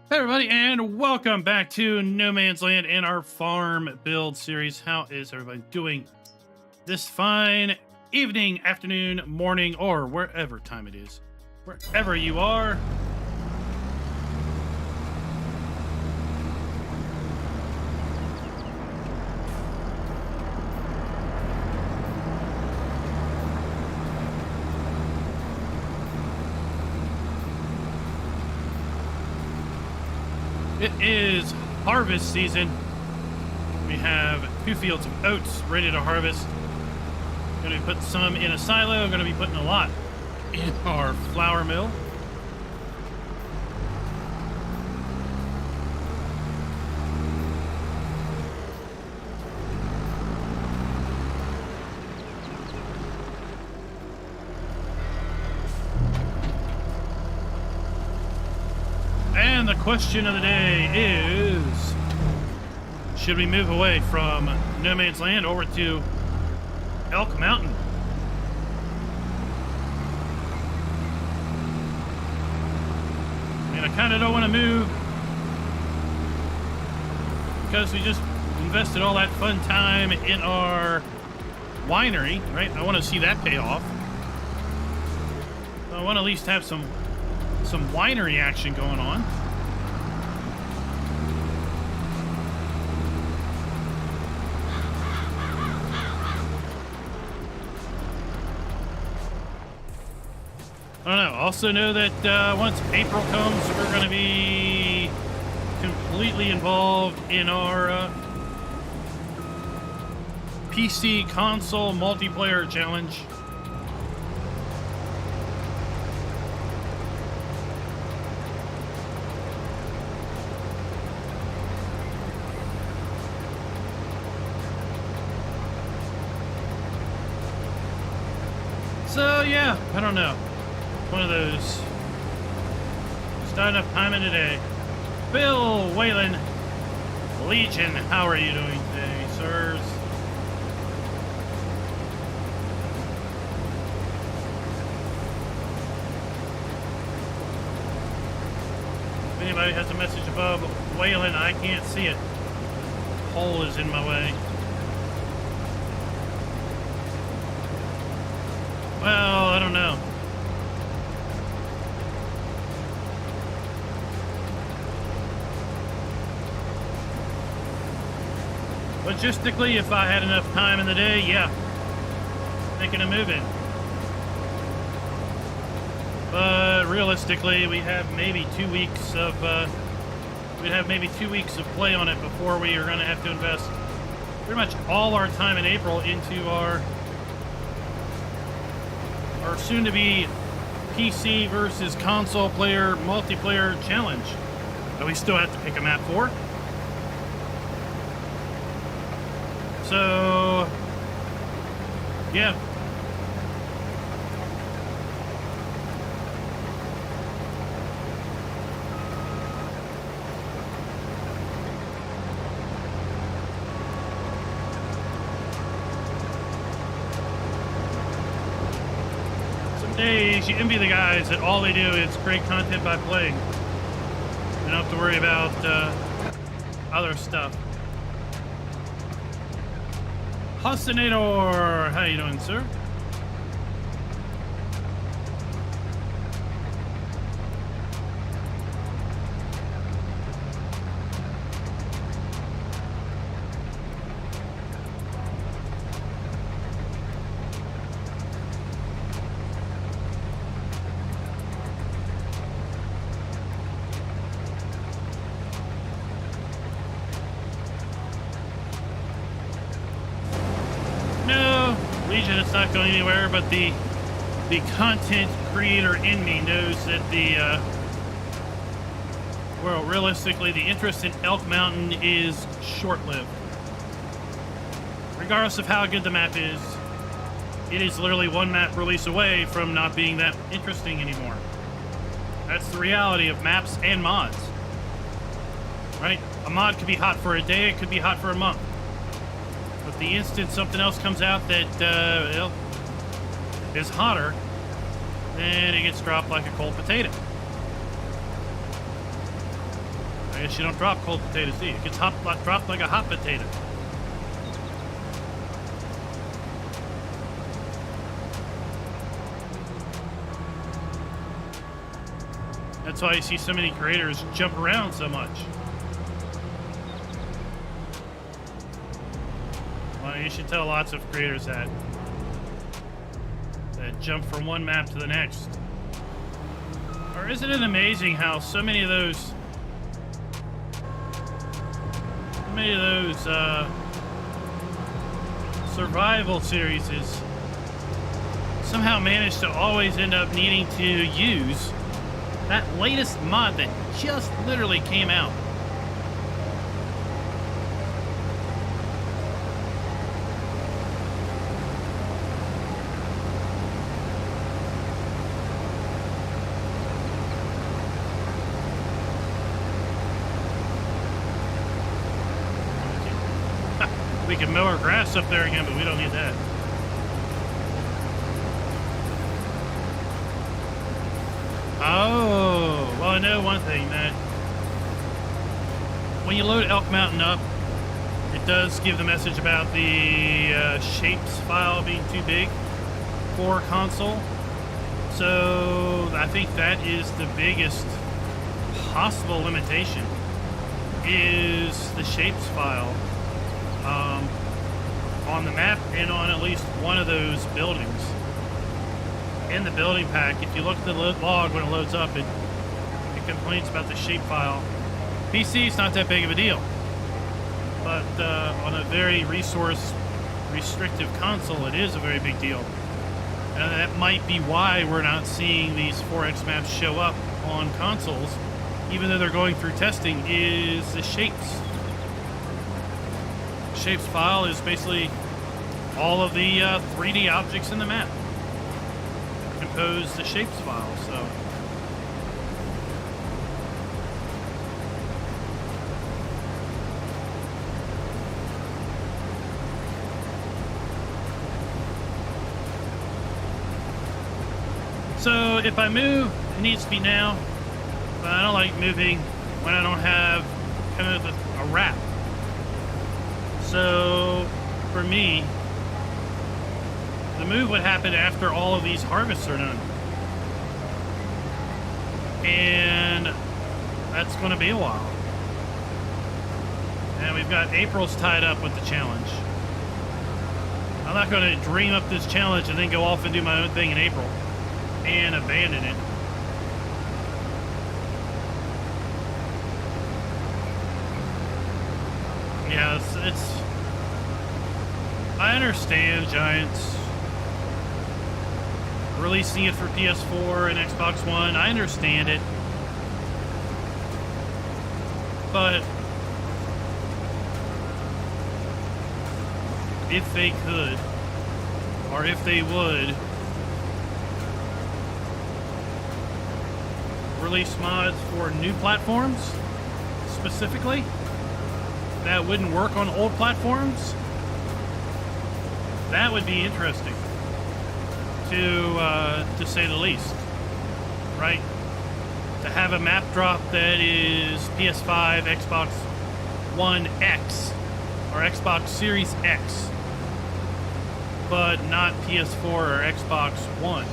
Hey everybody, and welcome back to No Man's Land and our farm build series. How is everybody doing this fine evening, afternoon, morning, or wherever time it is? Wherever you are. It is harvest season. We have 2 fields of oats ready to harvest. Going to be putting some in a silo. Going to be putting a lot in our flour mill. And the question of the day is, should we move away from No Man's Land over to Elk Mountain? I mean, I kind of don't want to move because we just invested all that fun time in our winery, right? I want to see that pay off. I want to at least have some winery action going on. I don't know. Also know that once April comes, we're going to be completely involved in our PC console multiplayer challenge. So yeah, I don't know. One of those. Just not enough time in today. Bill Whalen, Legion, how are you doing today, sirs? If anybody has a message above Whalen, I can't see it. Hole is in my way. Well, I don't know. Logistically, if I had enough time in the day, yeah, thinking of moving. But realistically, we have maybe 2 weeks of play on it before we are going to have to invest pretty much all our time in April into our soon-to-be PC versus console player multiplayer challenge that we still have to pick a map for. So, yeah. Days, you envy the guys that all they do is create content by playing. You don't have to worry about other stuff. Hustinator, how you doing, sir? It's not going anywhere, but the content creator in me knows that well, realistically, the interest in Elk Mountain is short-lived. Regardless of how good the map is, it is literally one map release away from not being that interesting anymore. That's the reality of maps and mods, right? A mod could be hot for a day, it could be hot for a month. But the instant something else comes out that is hotter, then it gets dropped like a cold potato. guess you don't drop cold potatoes, do you? It gets dropped like a hot potato. That's why you see so many creators jump around so much. Well, you should tell lots of creators that jump from one map to the next. Or isn't it amazing how so many of those survival series somehow manage to always end up needing to use that latest mod that just literally came out. We can mow our grass up there again, but we don't need that. Oh, well, I know one thing, that when you load Elk Mountain up, it does give the message about the shapes file being too big for console. So I think that is the biggest possible limitation, is the shapes file on the map and on at least one of those buildings. In the building pack, if you look at the log when it loads up, it complains about the shape file. PC is not that big of a deal, but on a very resource restrictive console, it is a very big deal. And that might be why we're not seeing these 4X maps show up on consoles, even though they're going through testing, is the shapes. Shapes file is basically all of the 3D objects in the map. Compose the shapes file, so. So if I move, it needs to be now, but I don't like moving when I don't have kind of a wrap. So for me, the move would happen after all of these harvests are done. And that's going to be a while. And we've got April's tied up with the challenge. I'm not going to dream up this challenge and then go off and do my own thing in April and abandon it. Yeah, it's I understand Giants releasing it for PS4 and Xbox One. I understand it. But if they could, or if they would, release mods for new platforms, specifically, that wouldn't work on old platforms, that would be interesting, to say the least, right? To have a map drop that is PS5, Xbox One X, or Xbox Series X, but not PS4 or Xbox One.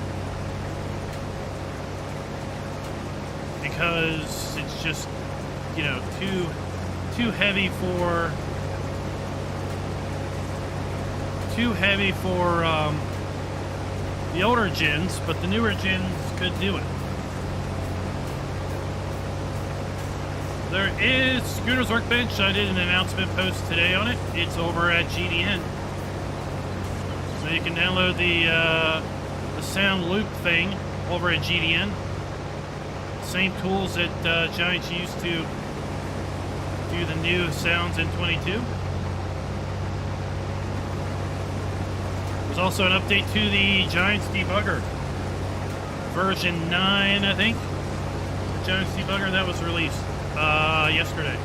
Because it's just, you know, too heavy for the older gens, but the newer gens could do it. There is Scooter's Workbench. I did an announcement post today on it. It's over at GDN. So you can download the sound loop thing over at GDN. Same tools that Giants used to do the new sounds in 22. There's also an update to the Giants debugger. Version 9, I think. The Giants debugger that was released yesterday.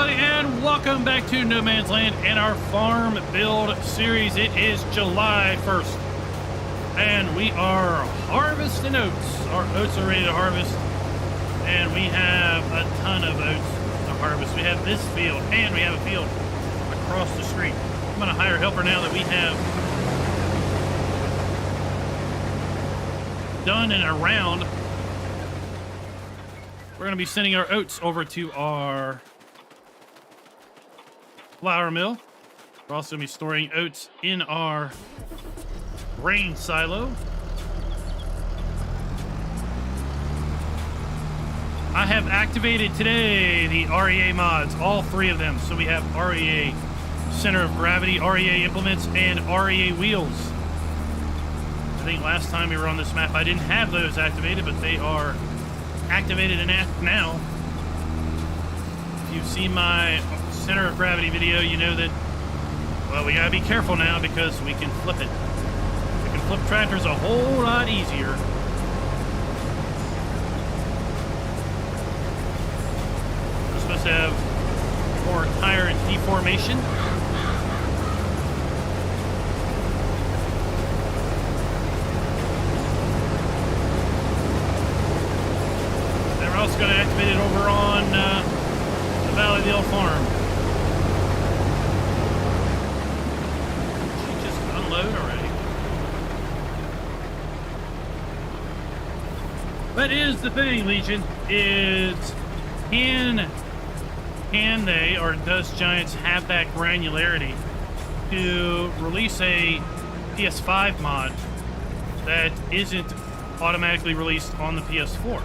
everybody, and welcome back to No Man's Land and our farm build series. It is July 1st, and we are harvesting oats. Our oats are ready to harvest, and we have a ton of oats to harvest. We have this field, and we have a field across the street. I'm going to hire a helper now that we have done and around. We're going to be sending our oats over to our flour mill. We're also going to be storing oats in our grain silo. I have activated today the REA mods, all three of them. So we have REA center of gravity, REA implements, and REA wheels. I think last time we were on this map, I didn't have those activated, but they are activated and active now. If you've seen my center of gravity video, you know that, well, we gotta be careful now because we can flip it. We can flip tractors a whole lot easier. We're supposed to have more tire and deformation. Going to activate it over on the Valleyville farm. Did you just unload already? That is the thing, Legion, is can they, or does Giants have that granularity to release a PS5 mod that isn't automatically released on the PS4?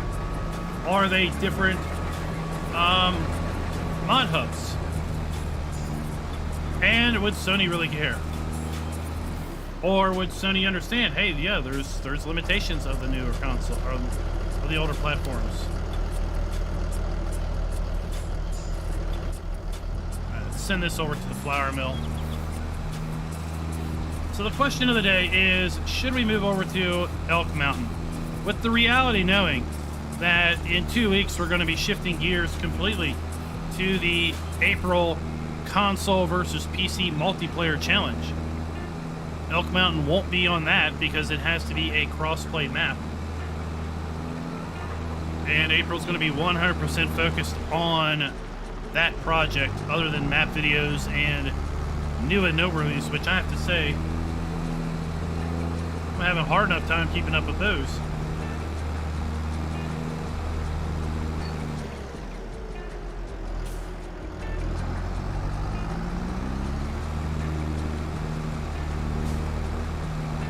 Are they different mod hubs? And would Sony really care? Or would Sony understand, hey, yeah, there's limitations of the newer console, or of the older platforms? All right, let's send this over to the flour mill. So the question of the day is, should we move over to Elk Mountain? With the reality knowing that in 2 weeks we're going to be shifting gears completely to the April console versus PC multiplayer challenge. Elk Mountain won't be on that because it has to be a cross-play map. And April's going to be 100% focused on that project, other than map videos and new and noteworthies, which I have to say, I'm having a hard enough time keeping up with those.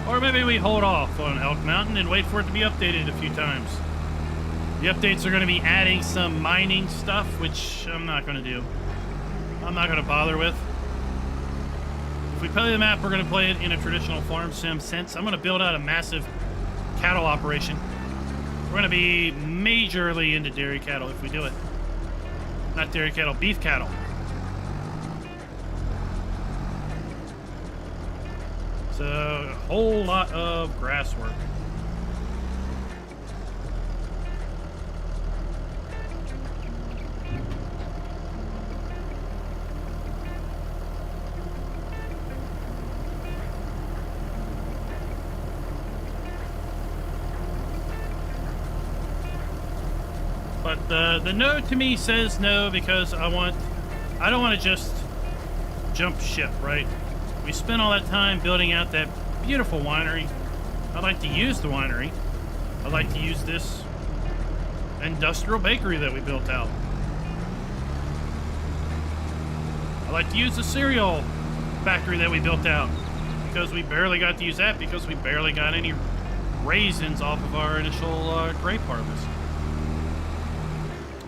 Or maybe we hold off on Elk Mountain and wait for it to be updated a few times. The updates are going to be adding some mining stuff, which I'm not going to do. I'm not going to bother with. If we play the map, we're going to play it in a traditional farm sim sense. I'm going to build out a massive cattle operation. We're going to be majorly into dairy cattle if we do it. Not dairy cattle, beef cattle. A whole lot of grass work. But the no to me says no because I don't want to just jump ship, right? We spent all that time building out that beautiful winery. I'd like to use the winery. I'd like to use this industrial bakery that we built out. I'd like to use the cereal factory that we built out, because we barely got to use that because we barely got any raisins off of our initial grape harvest.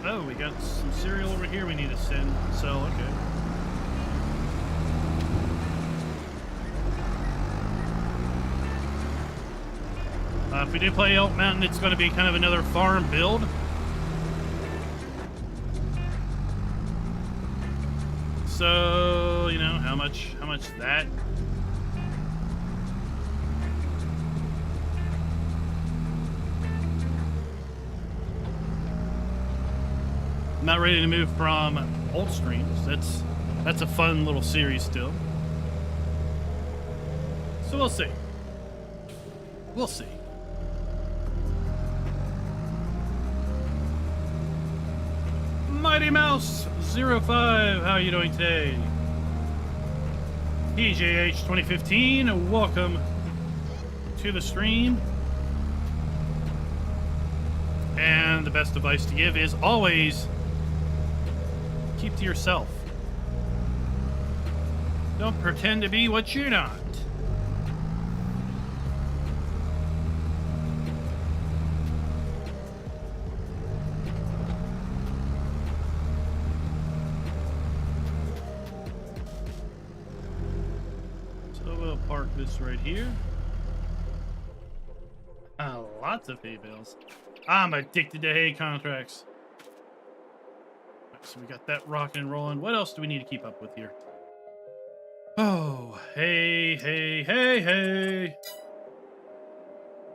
Oh, we got some cereal over here we need to sell. Okay. If we do play Elk Mountain, it's going to be kind of another farm build. So, you know, how much that? I'm not ready to move from old streams. That's a fun little series still. So we'll see. We'll see. Mighty Mouse 05, how are you doing today? PJH 2015, welcome to the stream. And the best advice to give is always keep to yourself. Don't pretend to be what you're not. So we'll park this right here. Lots of hay bales. I'm addicted to hay contracts. So we got that rocking and rolling. What else do we need to keep up with here? Oh, hey, hey, hey, hey.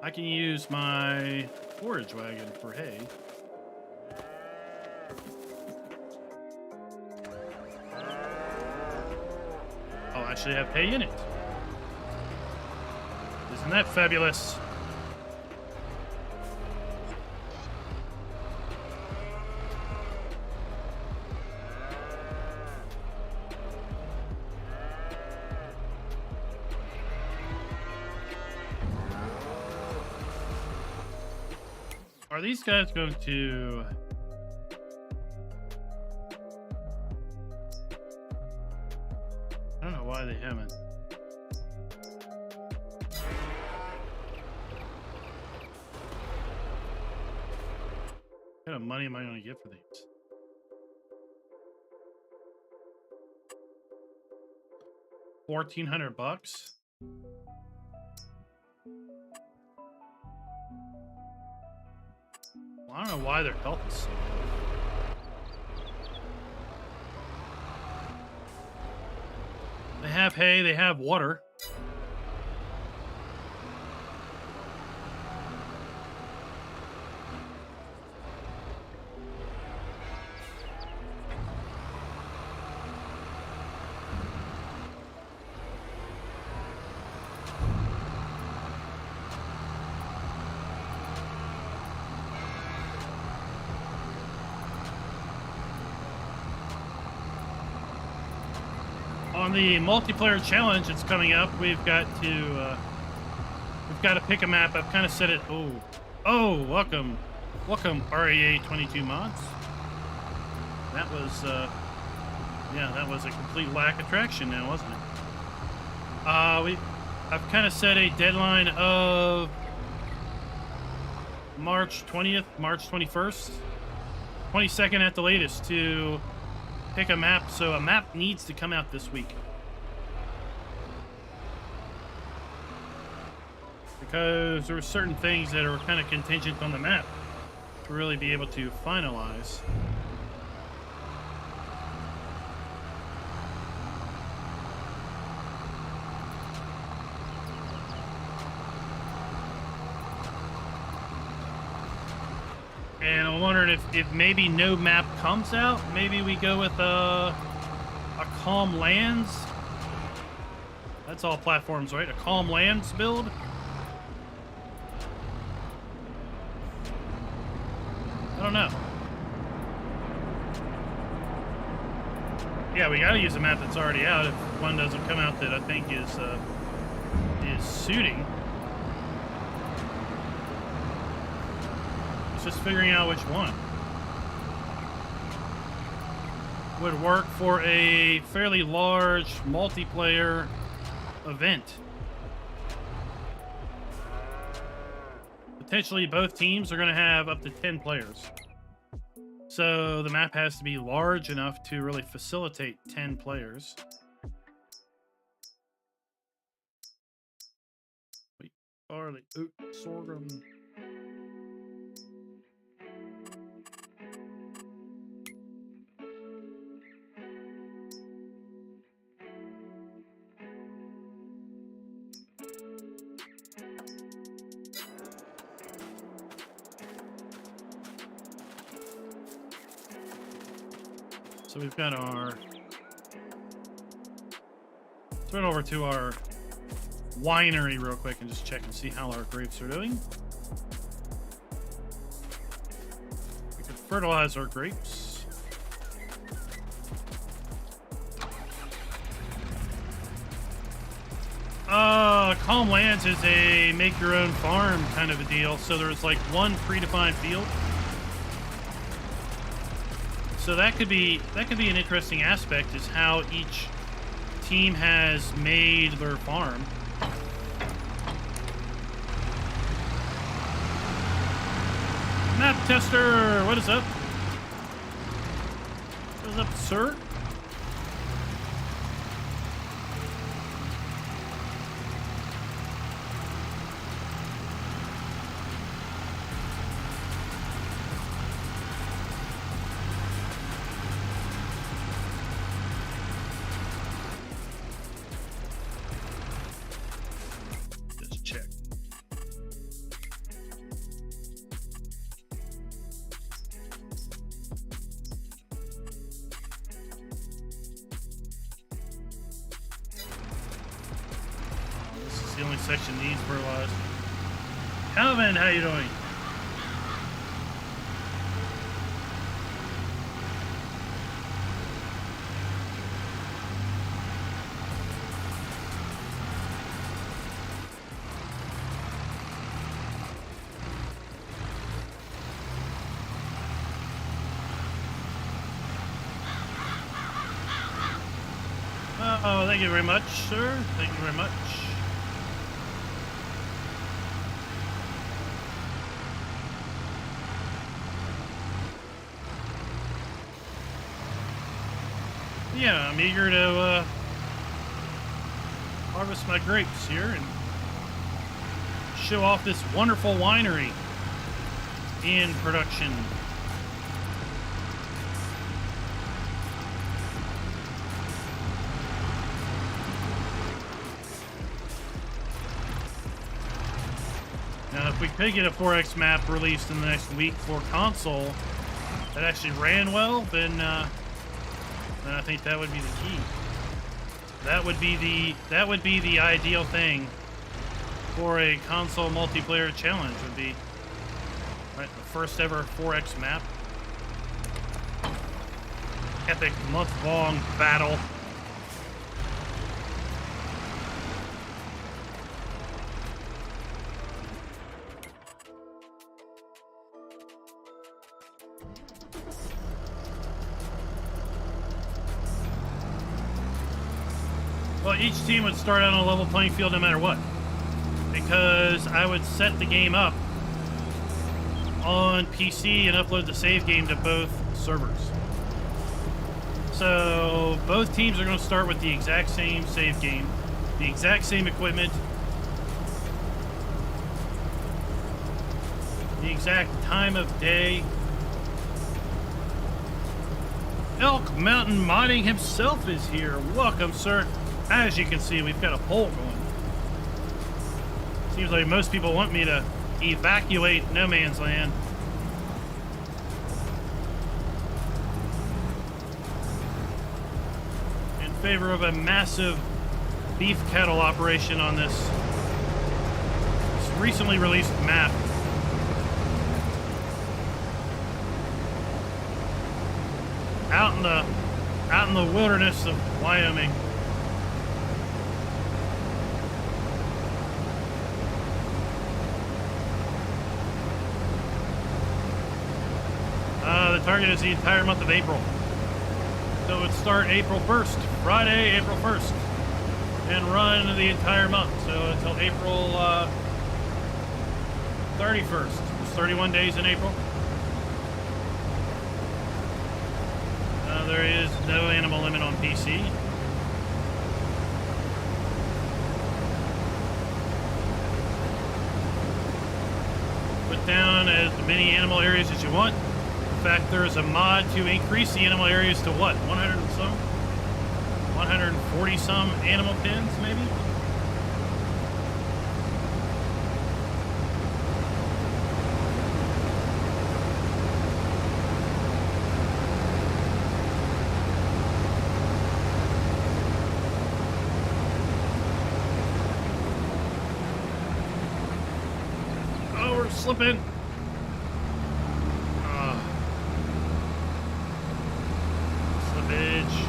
I can use my forage wagon for hay. I'll actually have hay in it. Isn't that fabulous? Are these guys going to... I don't know why they haven't. What kind of money am I going to get for these? $1,400? Well, I don't know why their health is so low. They have hay, they have water. On the multiplayer challenge that's coming up, we've got to pick a map. I've kind of said it. Oh, welcome REA 22 mods. That was yeah, that was a complete lack of traction now, wasn't it? I've kind of set a deadline of March 20th, March 21st, 22nd at the latest to pick a map. So a map needs to come out this week. Because there were certain things that are kind of contingent on the map to really be able to finalize. And I'm wondering if maybe no map comes out, maybe we go with a Calm Lands. That's all platforms, right? A Calm Lands build. I don't know. Yeah, we gotta use a map that's already out if one doesn't come out that I think is suiting. It's just figuring out which one would work for a fairly large multiplayer event. Potentially both teams are going to have up to 10 players. So the map has to be large enough to really facilitate 10 players. Wait, barley, oat, sorghum. So we've got our... Let's run over to our winery real quick and just check and see how our grapes are doing. We can fertilize our grapes. Calm Lands is a make your own farm kind of a deal. So there's like one predefined field. So that could be an interesting aspect, is how each team has made their farm. Map tester, what is up? What is up, sir? The only section needs fertilized. Calvin, how you doing? Oh, thank you very much, sir. Thank you very much. Yeah, I'm eager to harvest my grapes here and show off this wonderful winery in production. Now, if we could get a 4X map released in the next week for console that actually ran well, then I think that would be the key. That would be the ideal thing for a console multiplayer challenge. Would be right, the first ever 4X map, epic month-long battle. Well, each team would start out on a level playing field no matter what, because I would set the game up on PC and upload the save game to both servers. So both teams are going to start with the exact same save game, the exact same equipment, the exact time of day. Elk Mountain Modding himself is here. Welcome, sir. As you can see, we've got a poll going. Seems like most people want me to evacuate No Man's Land. In favor of a massive beef cattle operation on this recently released map. Out in the wilderness of Wyoming. The target is the entire month of April. So it would start April 1st, Friday, April 1st, and run the entire month. So until April 31st. It's 31 days in April. There is no animal limit on PC. Put down as many animal areas as you want. In fact, there is a mod to increase the animal areas to what? 100 and some? 140 some animal pens, maybe? slipping. Slippage.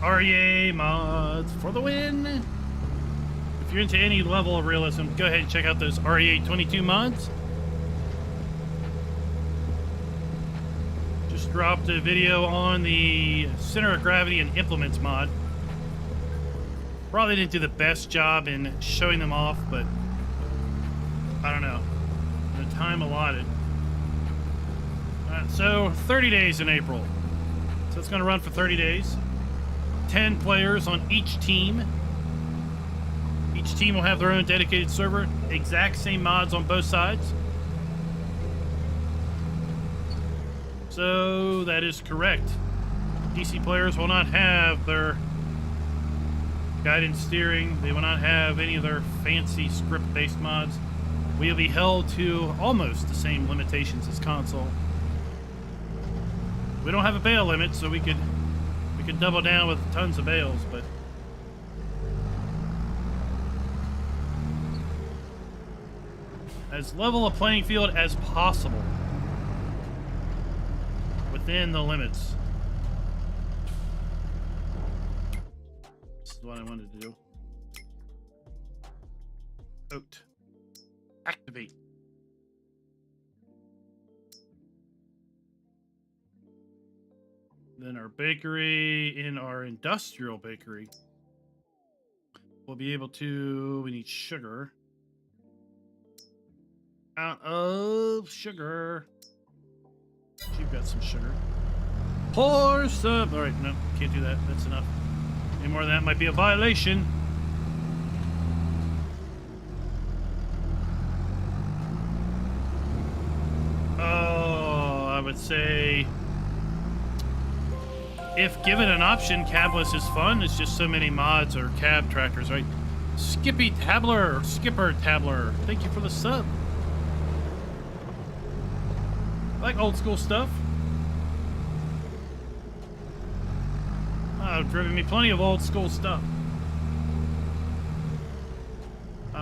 REA mods for the win. If you're into any level of realism, go ahead and check out those REA 22 mods. Just dropped a video on the center of gravity and implements mod. Probably didn't do the best job in showing them off, but I don't know. The time allotted. So 30 days in April. So it's going to run for 30 days. 10 players on each team. Each team will have their own dedicated server. Exact same mods on both sides. So that is correct. PC players will not have their guidance steering. They will not have any of their fancy script-based mods. We will be held to almost the same limitations as console. We don't have a bale limit, so we could double down with tons of bales, but as level a playing field as possible within the limits. This is what I wanted to do. Oat. Activate. Then our bakery, in our industrial bakery, we'll be able to, we need sugar. Out of sugar. You've got some sugar. Pour some. All right, no, can't do that. That's enough. Any more of that might be a violation. Oh, I would say, if given an option, cabless is fun. It's just so many mods or cab tractors, right? Skippy Tabler, or Skipper Tabler, thank you for the sub. I like old school stuff. I've driven me plenty of old school stuff.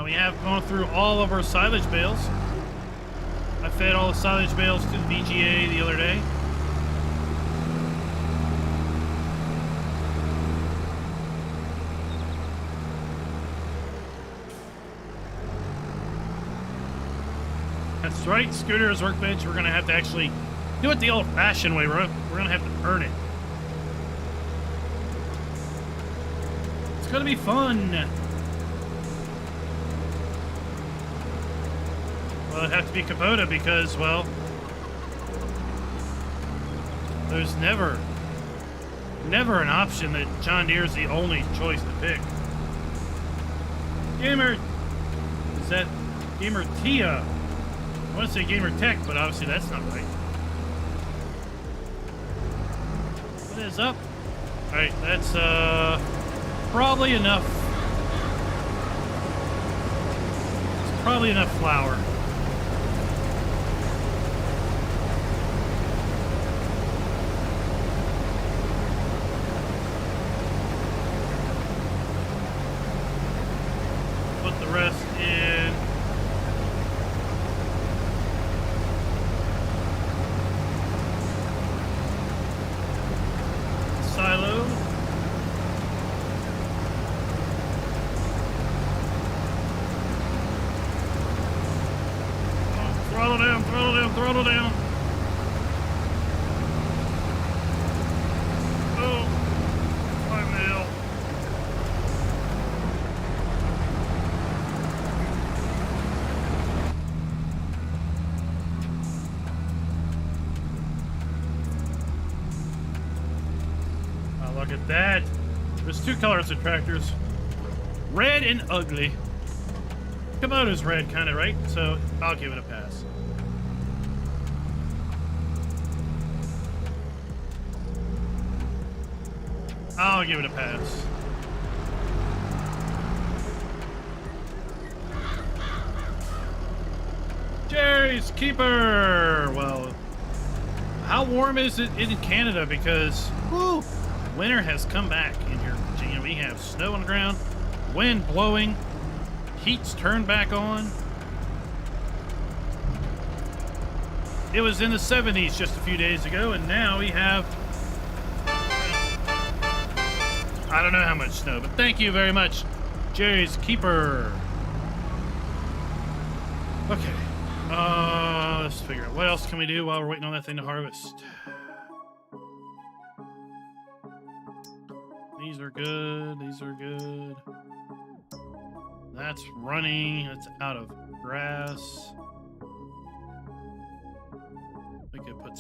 We have gone through all of our silage bales. I fed all the silage bales to the VGA the other day. That's right, Scooter's workbench. We're going to have to actually do it the old-fashioned way. We're going to have to earn it. It's going to be fun. Well, it'd have to be Kubota because, well, there's never an option that John Deere's the only choice to pick. Gamer, is that Gamer Tia? I want to say Gamer Tech, but obviously that's not right. What is up? Alright, that's probably enough. It's probably enough flour. Put the rest in. Silo. Oh, throttle down, throttle down, throttle down. Oh, 5 mil. Look at that. There's two colors of tractors. Red and ugly. Kubota's red, kind of, right? So I'll give it a pass. I'll give it a pass. Jerry's Keeper! Well, how warm is it in Canada? Because, whoo, winter has come back in here in Virginia. We have snow on the ground, wind blowing, heat's turned back on. It was in the 70s just a few days ago, and now we have, I don't know how much snow, but thank you very much, Jerry's Keeper. Okay, let's figure out what else can we do while we're waiting on that thing to harvest. These are good, these are good. That's running, that's out of grass. We could put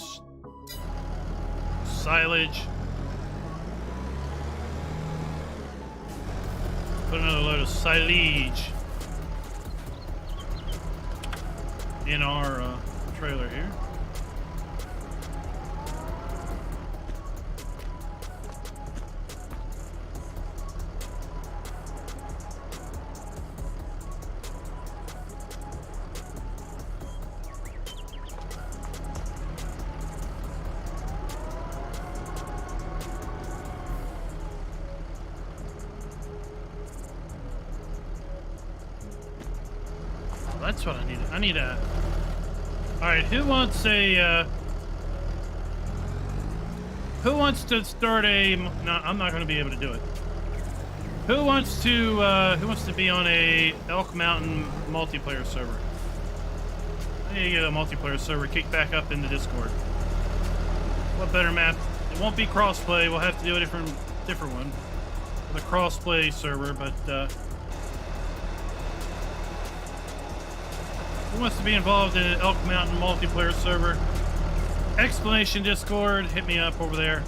silage. Put another load of silage in our trailer here. That's what I need. I need a... Alright, who wants a... Who wants to start a... No, I'm not going to be able to do it. Who wants to be on a Elk Mountain multiplayer server? I need to get a multiplayer server kicked back up in the Discord. What better map? It won't be crossplay. We'll have to do a different one. The crossplay server, but... Who wants to be involved in an Elk Mountain multiplayer server? Explanation Discord, hit me up over there.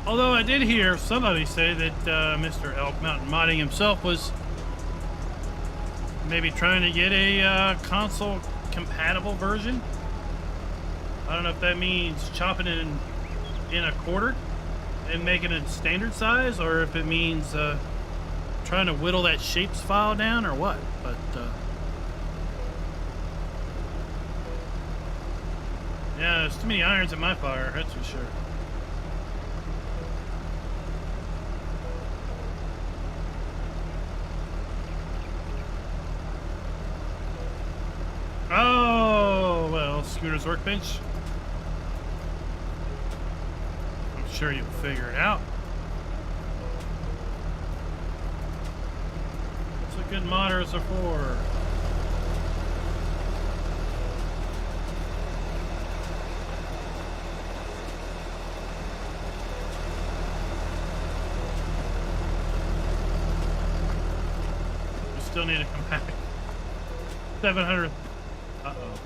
Although I did hear somebody say that Mr. Elk Mountain Modding himself was maybe trying to get a console compatible version. I don't know if that means chopping it in a quarter and making it standard size, or if it means trying to whittle that shapes file down, or what. But yeah, there's too many irons in my fire, that's for sure. Oh, well, Scooter's Workbench. I'm sure you'll figure it out. That's what good modders are for. We still need to compact 700. Uh-oh.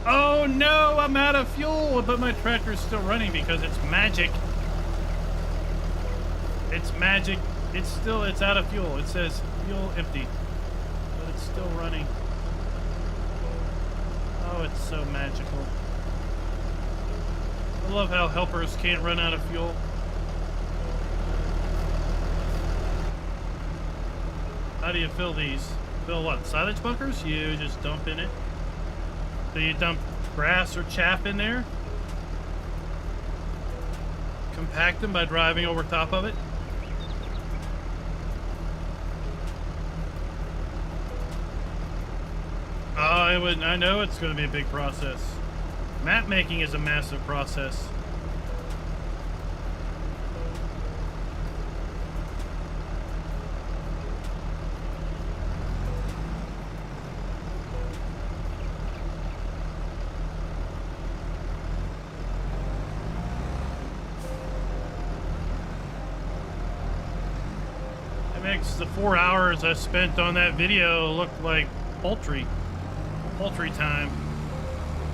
Oh no, I'm out of fuel, but my tractor's still running because it's magic. It's magic. It's out of fuel. It says fuel empty, but it's still running. Oh, it's so magical. I love how helpers can't run out of fuel. How do you fill these? Fill what? Silage bunkers? You just dump in it. So you dump grass or chaff in there. Compact them by driving over top of it. I know it's going to be a big process. Map making is a massive process. It makes the 4 hours I spent on that video look like poultry time.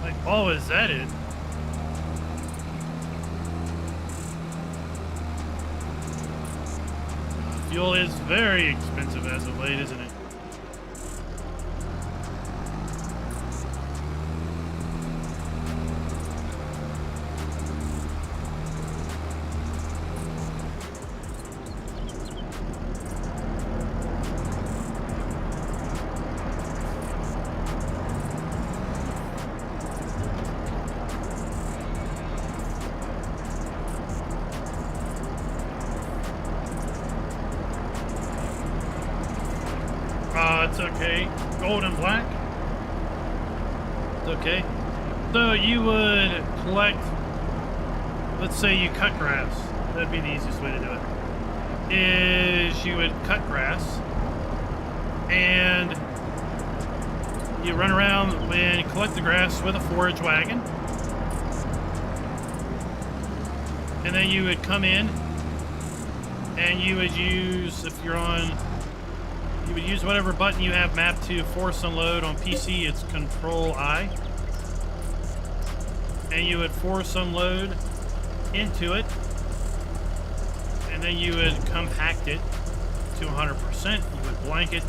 Like, oh, is that it? Fuel is very expensive as of late, isn't it? It's okay. Gold and black. It's okay. So you would collect, let's say you cut grass. That'd be the easiest way to do it. Is you would cut grass and you run around and collect the grass with a forage wagon. And then you would come in and you would use, if you're on, you would use whatever button you have mapped to force unload. On PC, it's Control-I. And you would force unload into it. And then you would compact it to 100%. You would blank it.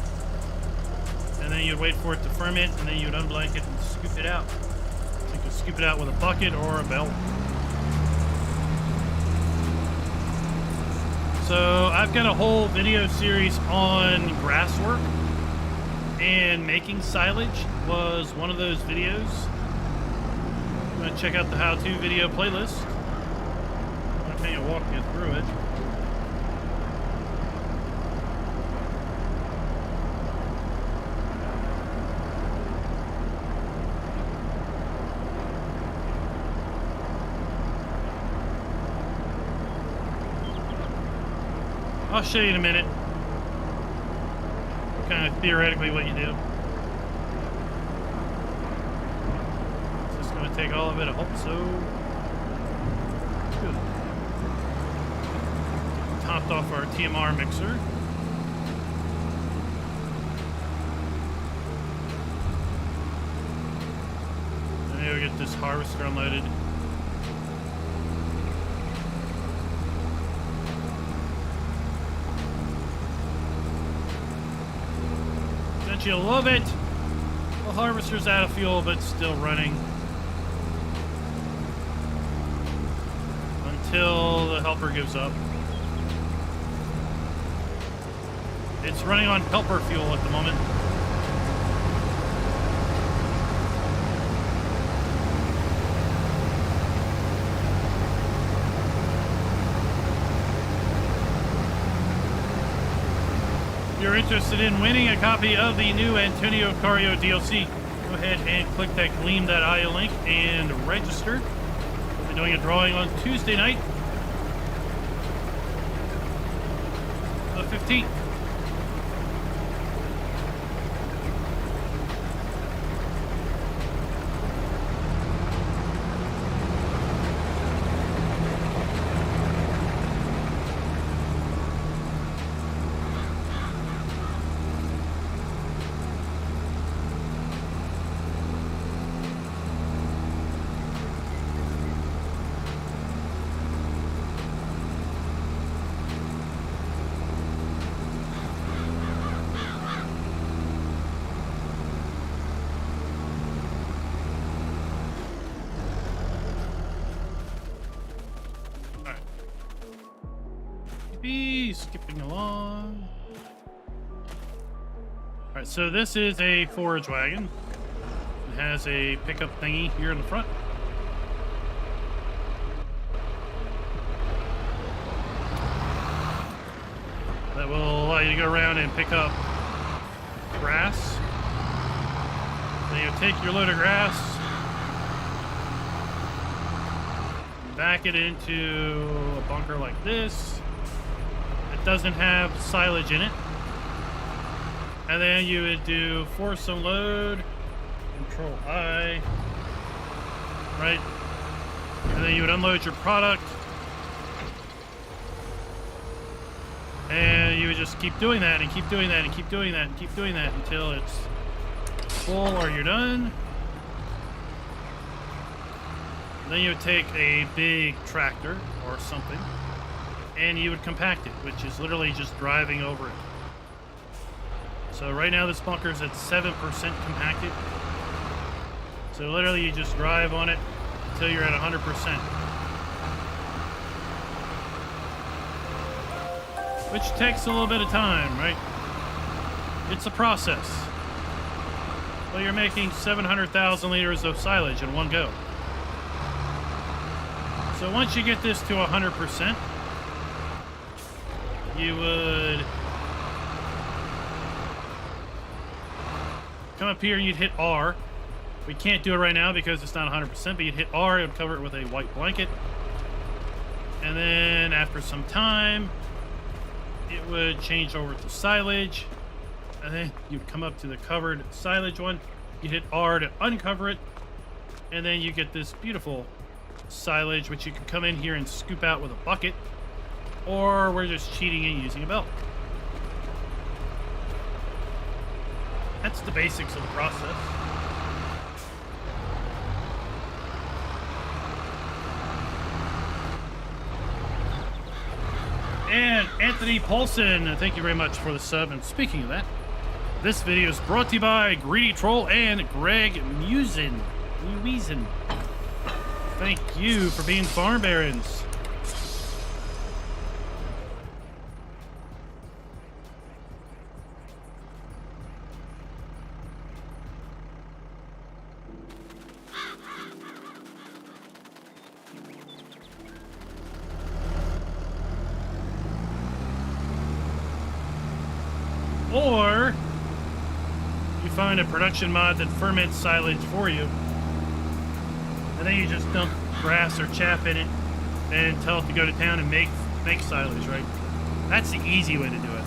And then you'd wait for it to ferment. And then you would unblank it and scoop it out. You could scoop it out with a bucket or a belt. So I've got a whole video series on grass work, and making silage was one of those videos. I'm going to check out the how-to video playlist. I'm going to kind of walk you through it. I'll show you in a minute, kind of theoretically what you do. It's just going to take all of it, I hope so. Good. Topped off our TMR mixer. And then we get this harvester unloaded. You'll love it. The harvester's out of fuel, but still running until the helper gives up. It's running on helper fuel at the moment. If you're interested in winning a copy of the new Antonio Cario DLC, go ahead and click that Gleam.io link and register. We're doing a drawing on Tuesday night, the 15th. Skipping along. Alright, so this is a forage wagon. It has a pickup thingy here in the front. That will allow you to go around and pick up grass. Then you take your load of grass, back it into a bunker like this. Doesn't have silage in it, and then you would do force unload, Control-I, right, and then you would unload your product, and you would just keep doing that and keep doing that and keep doing that and keep doing that until it's full or you're done. Then you would take a big tractor or something and you would compact it, which is literally just driving over it. So right now this bunker's at 7% compacted. So literally you just drive on it until you're at 100%. Which takes a little bit of time, right? It's a process. Well, you're making 700,000 liters of silage in one go. So once you get this to 100%, you would come up here and you'd hit R. We can't do it right now because it's not 100%, but you'd hit R, it would cover it with a white blanket. And then after some time, it would change over to silage. And then you'd come up to the covered silage one. You hit R to uncover it. And then you get this beautiful silage, which you can come in here and scoop out with a bucket. Or we're just cheating and using a belt. That's the basics of the process. And Anthony Paulson, thank you very much for the sub. And speaking of that, this video is brought to you by Greedy Troll and Greg Musin. Thank you for being farm barons. Or you find a production mod that ferments silage for you, and then you just dump grass or chaff in it and tell it to go to town and make silage, right? That's the easy way to do it.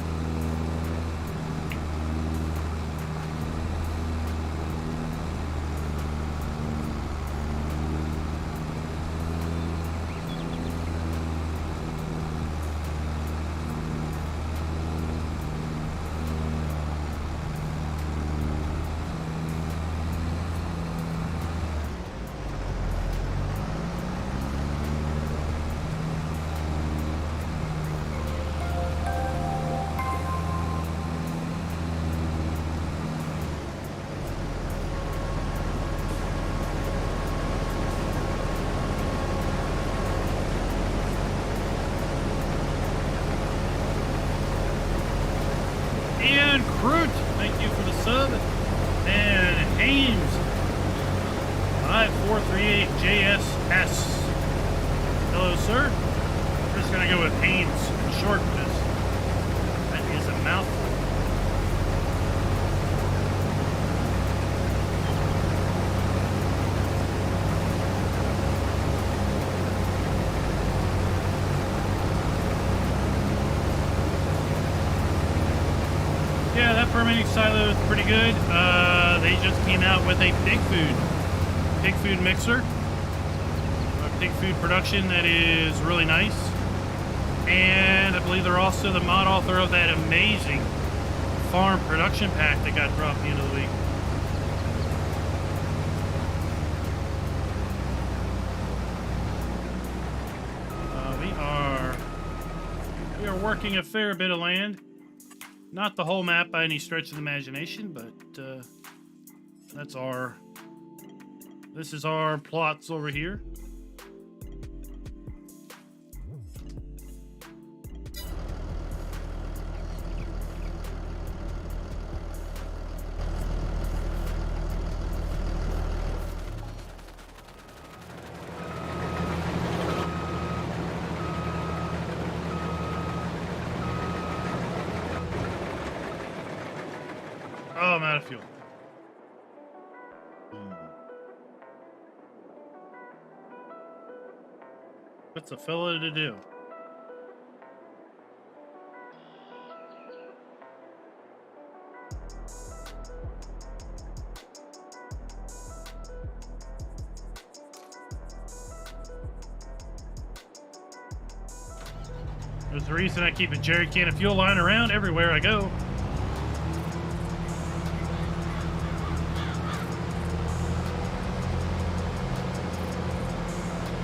And Crute, thank you for the sub. And Haynes, 5438JSS. Hello, sir. We're just going to go with Haynes in short because that is a mouthful. Yeah, that fermenting silo is pretty good. They just came out with a pig food mixer, a pig food production that is really nice. And I believe they're also the mod author of that amazing farm production pack that got dropped at the end of the week. We are working a fair bit of land. Not the whole map by any stretch of the imagination, but this is our plots over here. Oh, I'm out of fuel. What's a fella to do? There's the reason I keep a jerry can of fuel lying around everywhere I go.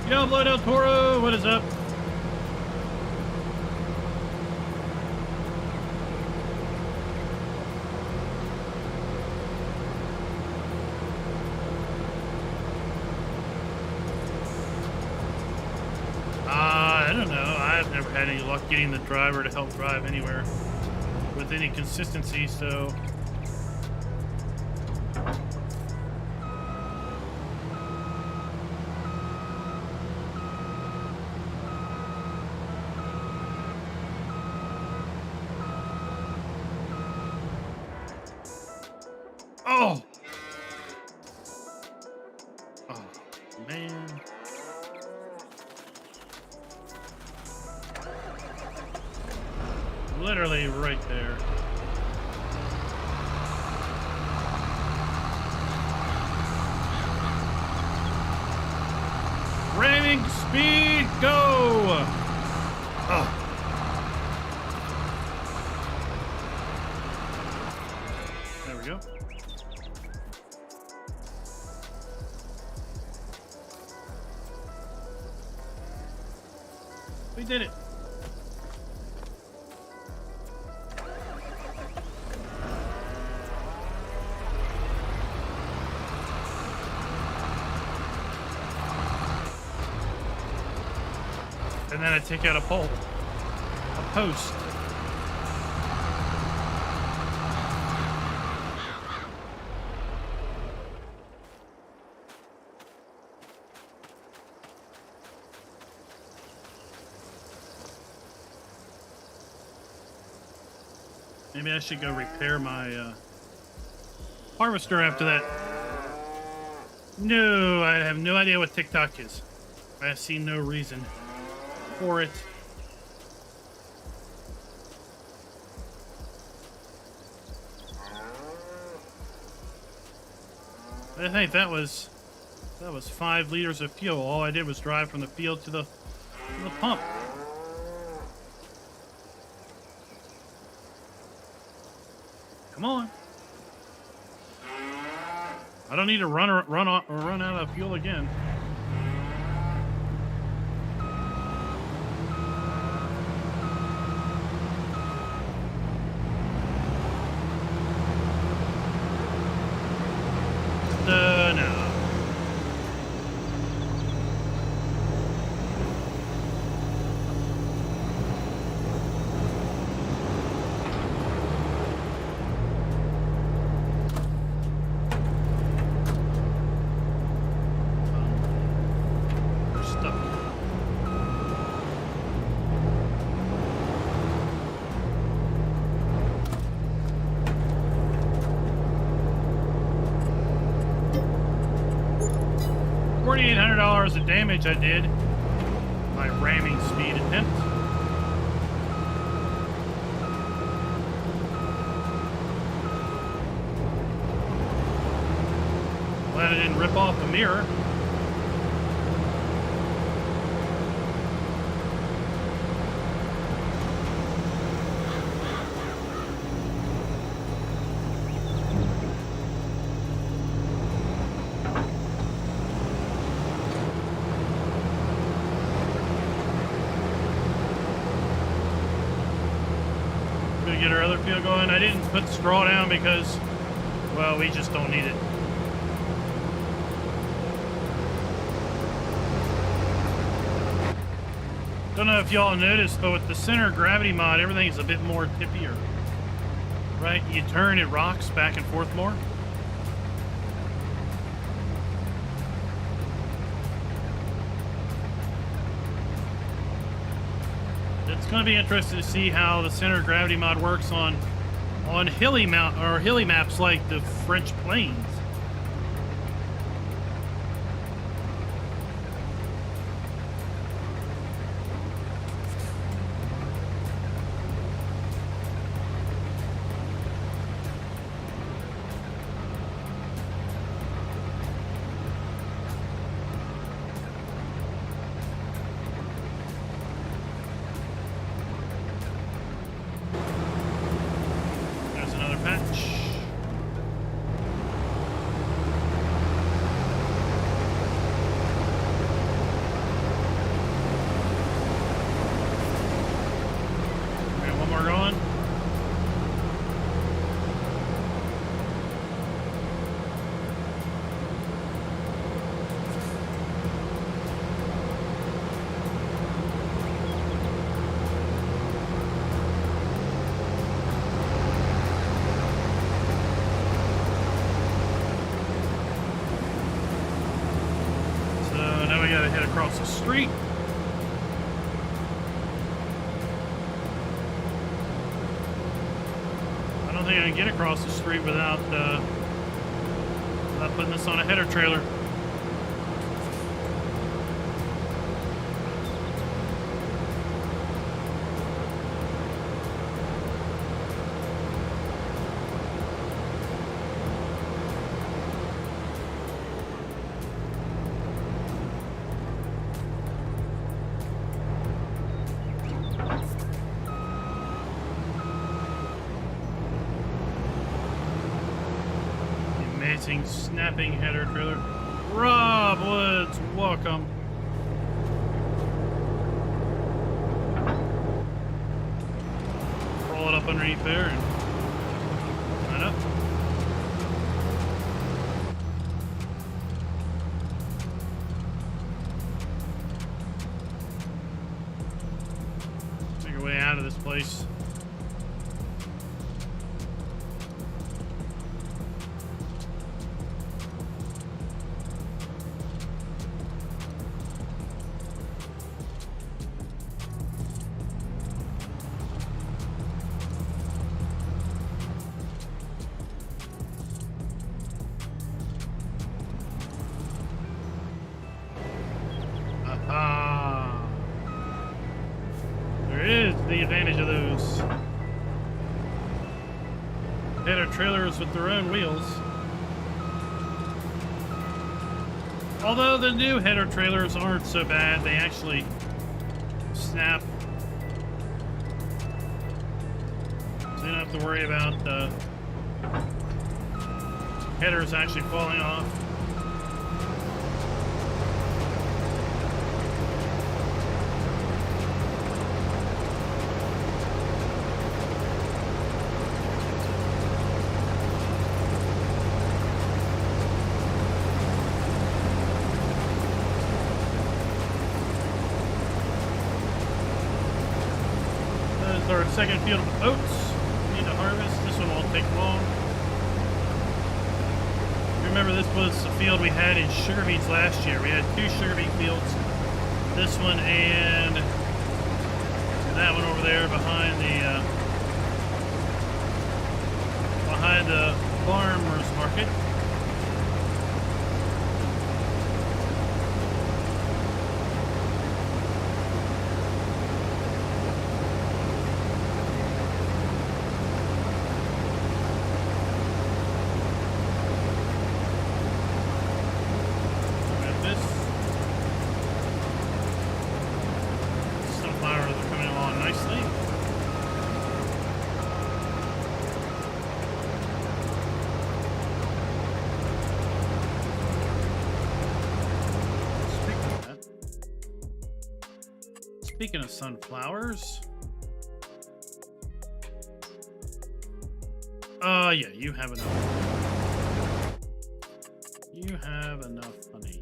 Yo, Blood El Toro, what is up? I don't know. I've never had any luck getting the driver to help drive anywhere with any consistency, so... Oh! Oh, man. Literally right there. Ramming speed, go! Oh. There we go. We did it. And then I take out a pole, a post. Maybe I should go repair my harvester after that. No, I have no idea what TikTok is. I see no reason for it. I think that was 5 liters of fuel. All I did was drive from the field to the pump. Come on. I don't need to run out of fuel again. No. We're stuck. $4,800 of damage I did. My ramming speed attempt. Glad I didn't rip off the mirror. Gonna get our other field going. I didn't put straw down because, well, we just don't need it. Don't know if y'all noticed, but with the center gravity mod, everything's a bit more tippier. Right? You turn, it rocks back and forth more. It's going to be interesting to see how the center of gravity mod works on hilly maps like the French Plains. Across the street. I don't think I can get across the street without Not putting this on a header trailer. Snapping header trailer. Rob Woods, welcome. Roll it up underneath there and line up. Make your way out of this place. The advantage of those header trailers with their own wheels. Although the new header trailers aren't so bad, they actually snap. So you don't have to worry about the headers actually falling off. Our second field of oats we need to harvest. This one won't take long. Remember, this was the field we had in sugar beets last year. We had 2 sugar beet fields. This one and that one over there behind the farmers market. Speaking of sunflowers, yeah, you have enough. You have enough honey.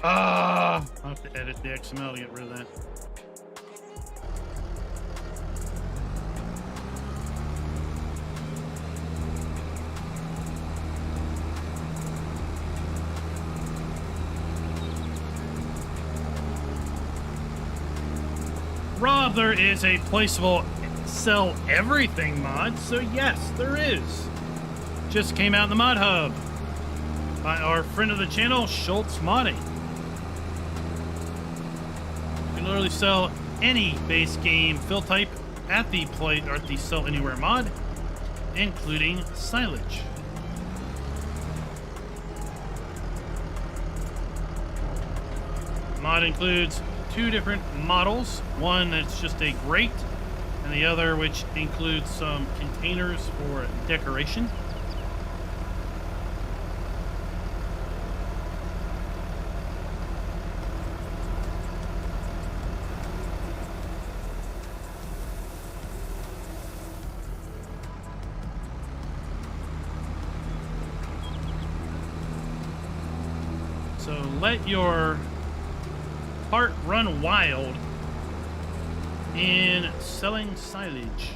I'll have to edit the XML to get rid of that. Rob, there is a placeable sell everything mod, so yes, there is. Just came out in the mod hub by our friend of the channel, Schultz Modding. You can literally sell any base game fill type at the Sell Anywhere mod, including silage. The mod includes 2 different models, one that's just a grate, and the other which includes some containers for decoration. So let your heart run wild in selling silage.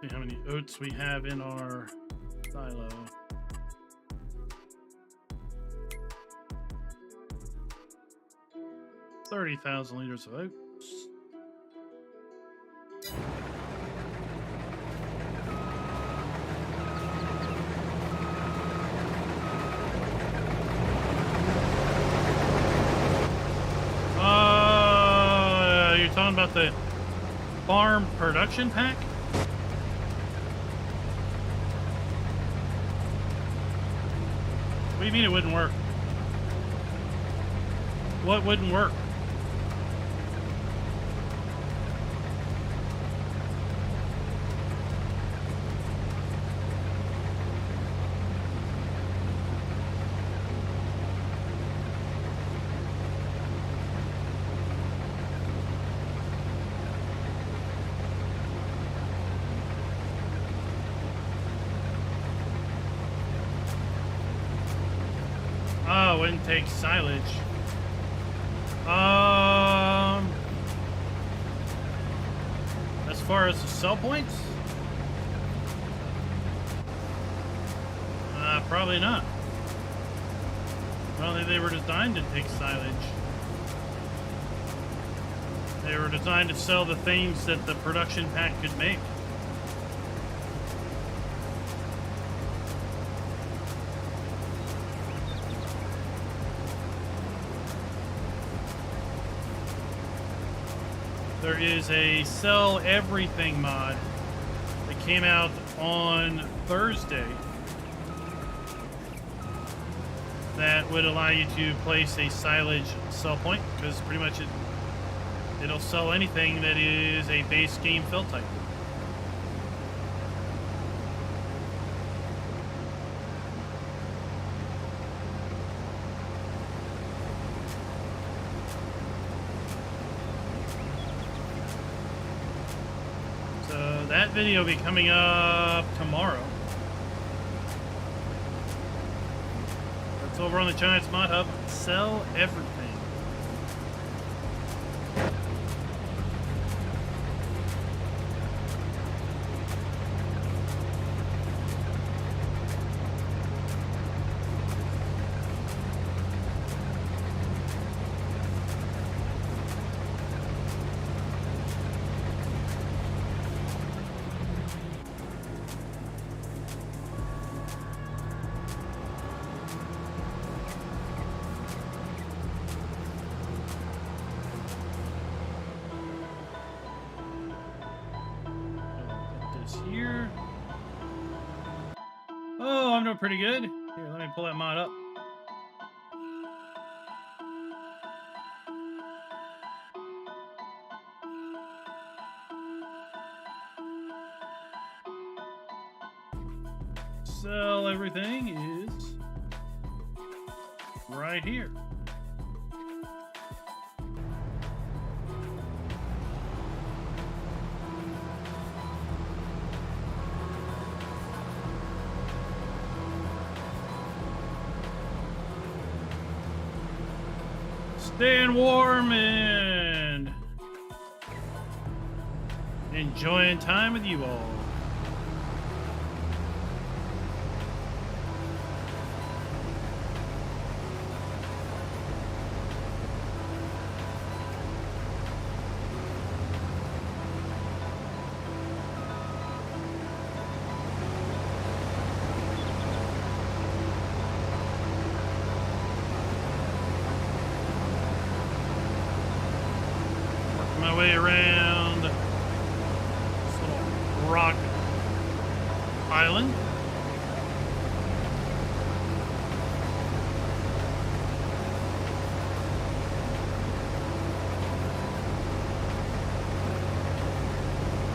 See how many oats we have in our silo. $30,000 liters of oats. You're talking about the farm production pack? What do you mean it wouldn't work? What wouldn't work? Oh, wouldn't take silage. As far as the sell points? Probably not. I don't think they were designed to take silage. They were designed to sell the things that the production pack could make. There is a sell everything mod that came out on Thursday that would allow you to place a silage sell point, because pretty much it'll sell anything that is a base game fill type. That video will be coming up tomorrow. That's over on the Giants Mod Hub. Sell everything. Here. Oh, I'm doing pretty good. Here, let me pull that mod up. Sell everything is right here. Staying warm and enjoying time with you all. around this little rock island.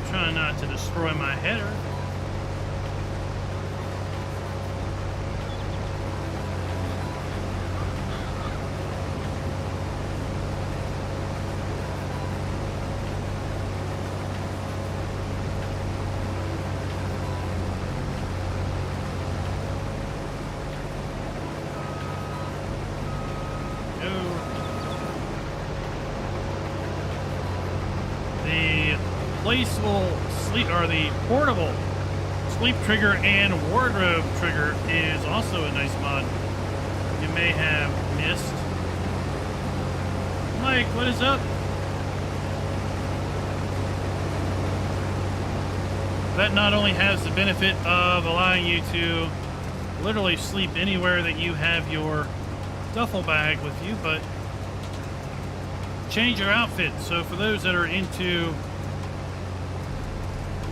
Trying not to destroy my header. The portable sleep trigger and wardrobe trigger is also a nice mod you may have missed. Mike, what is up? That not only has the benefit of allowing you to literally sleep anywhere that you have your duffel bag with you, but change your outfit. So for those that are into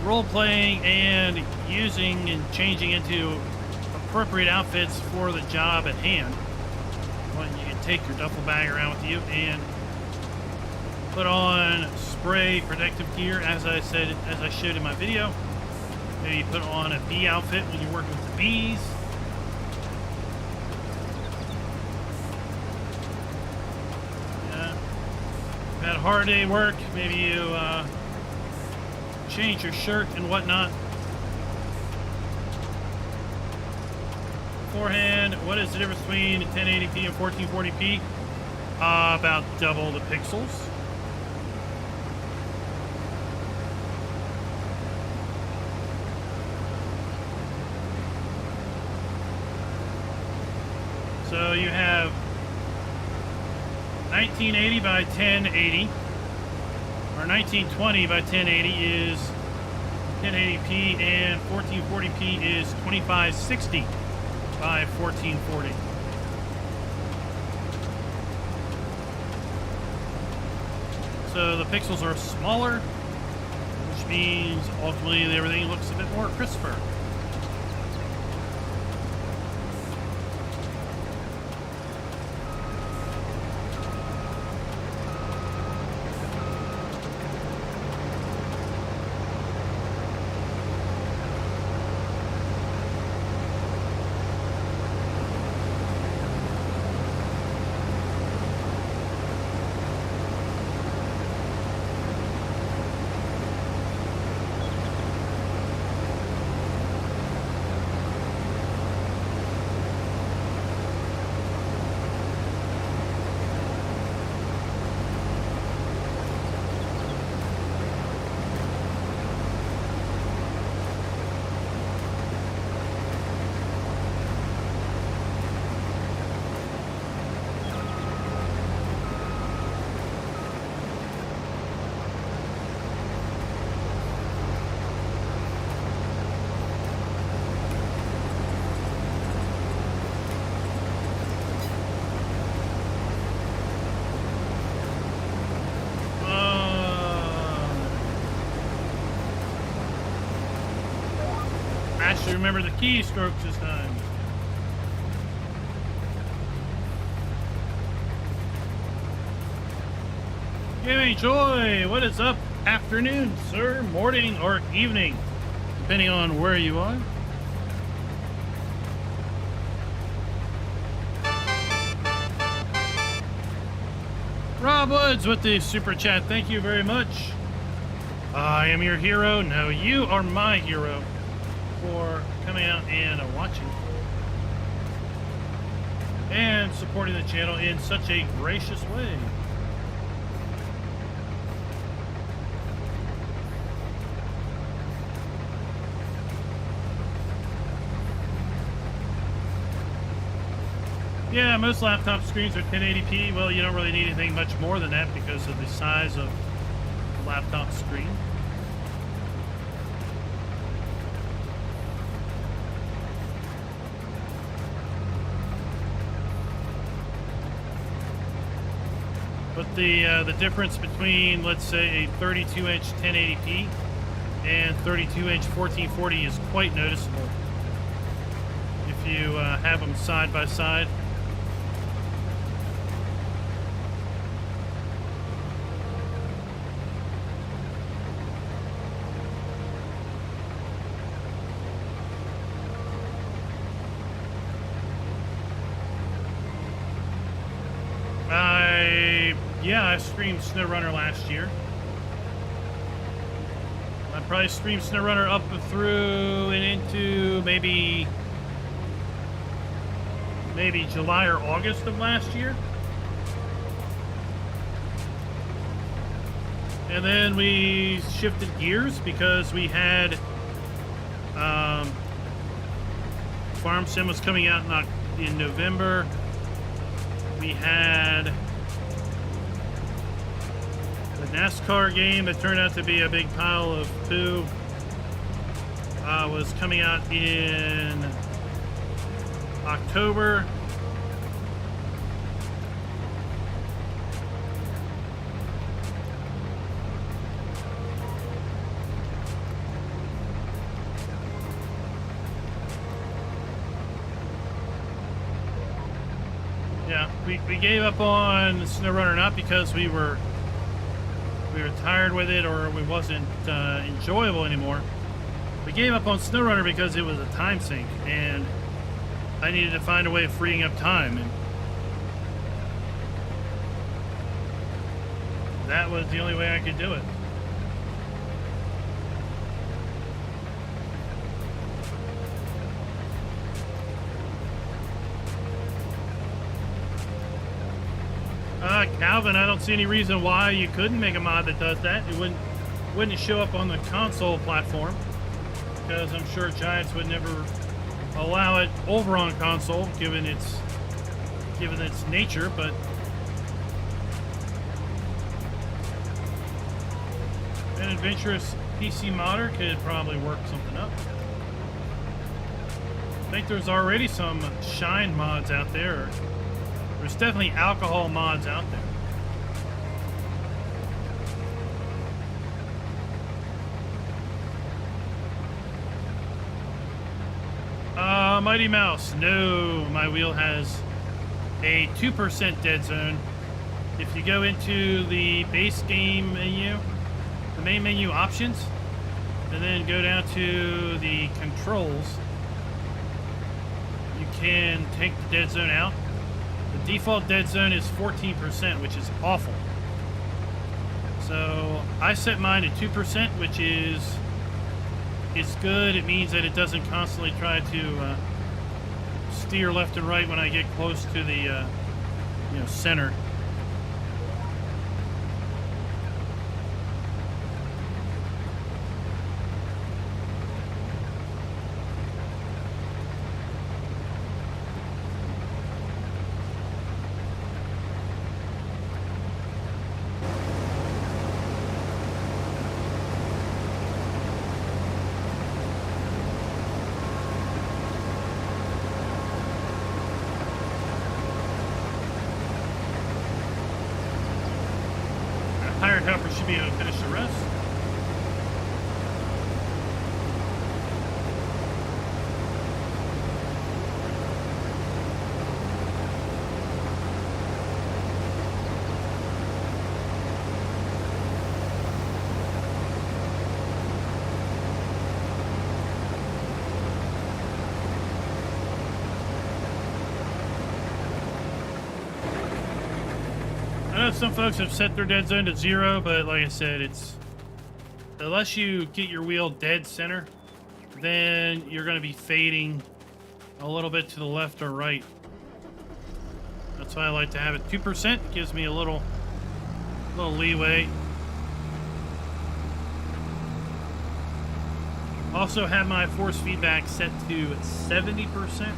role-playing and using and changing into appropriate outfits for the job at hand, well, you can take your duffel bag around with you and put on spray protective gear, as I showed in my video. Maybe put on a bee outfit when you're working with the bees. Yeah. Had a hard day at work, maybe you change your shirt and whatnot. Beforehand, what is the difference between 1080p and 1440p? About double the pixels. So you have 1980 by 1080. Or 1920 by 1080 is 1080p, and 1440p is 2560 by 1440. So the pixels are smaller, which means ultimately everything looks a bit more crisper. Actually, remember the keystrokes this time. Gaming Joy, what is up? Afternoon, sir, morning, or evening, depending on where you are. Rob Woods with the super chat. Thank you very much. I am your hero. No, you are my hero for coming out and watching and supporting the channel in such a gracious way. Yeah, most laptop screens are 1080p. Well, you don't really need anything much more than that because of the size of the laptop screen. But the difference between, let's say, a 32-inch 1080p and 32-inch 1440 is quite noticeable if you have them side by side. Yeah, I streamed SnowRunner last year. I probably streamed SnowRunner up through and into maybe July or August of last year. And then we shifted gears because we had Farm Sim was coming out in November. We had the NASCAR game that turned out to be a big pile of poo. Was coming out in October. Yeah, we gave up on SnowRunner not because we were tired with it or it wasn't enjoyable anymore. We gave up on SnowRunner because it was a time sink, and I needed to find a way of freeing up time, and that was the only way I could do it. Calvin, I don't see any reason why you couldn't make a mod that does that. It wouldn't show up on the console platform, because I'm sure Giants would never allow it over on console, given its nature. But an adventurous PC modder could probably work something up. I think there's already some Shine mods out there. There's definitely alcohol mods out there. Mighty Mouse, no, my wheel has a 2% dead zone. If you go into the base game menu, the main menu options, and then go down to the controls, you can take the dead zone out. The default dead zone is 14%, which is awful. So I set mine at 2%, which is good. It means that it doesn't constantly try to steer left and right when I get close to the center. Hired helper should be able to finish the rest. I know some folks have set their dead zone to 0, but like I said, it's unless you get your wheel dead center, then you're going to be fading a little bit to the left or right. That's why I like to have it 2%. It gives me a little leeway. Also have my force feedback set to 70%.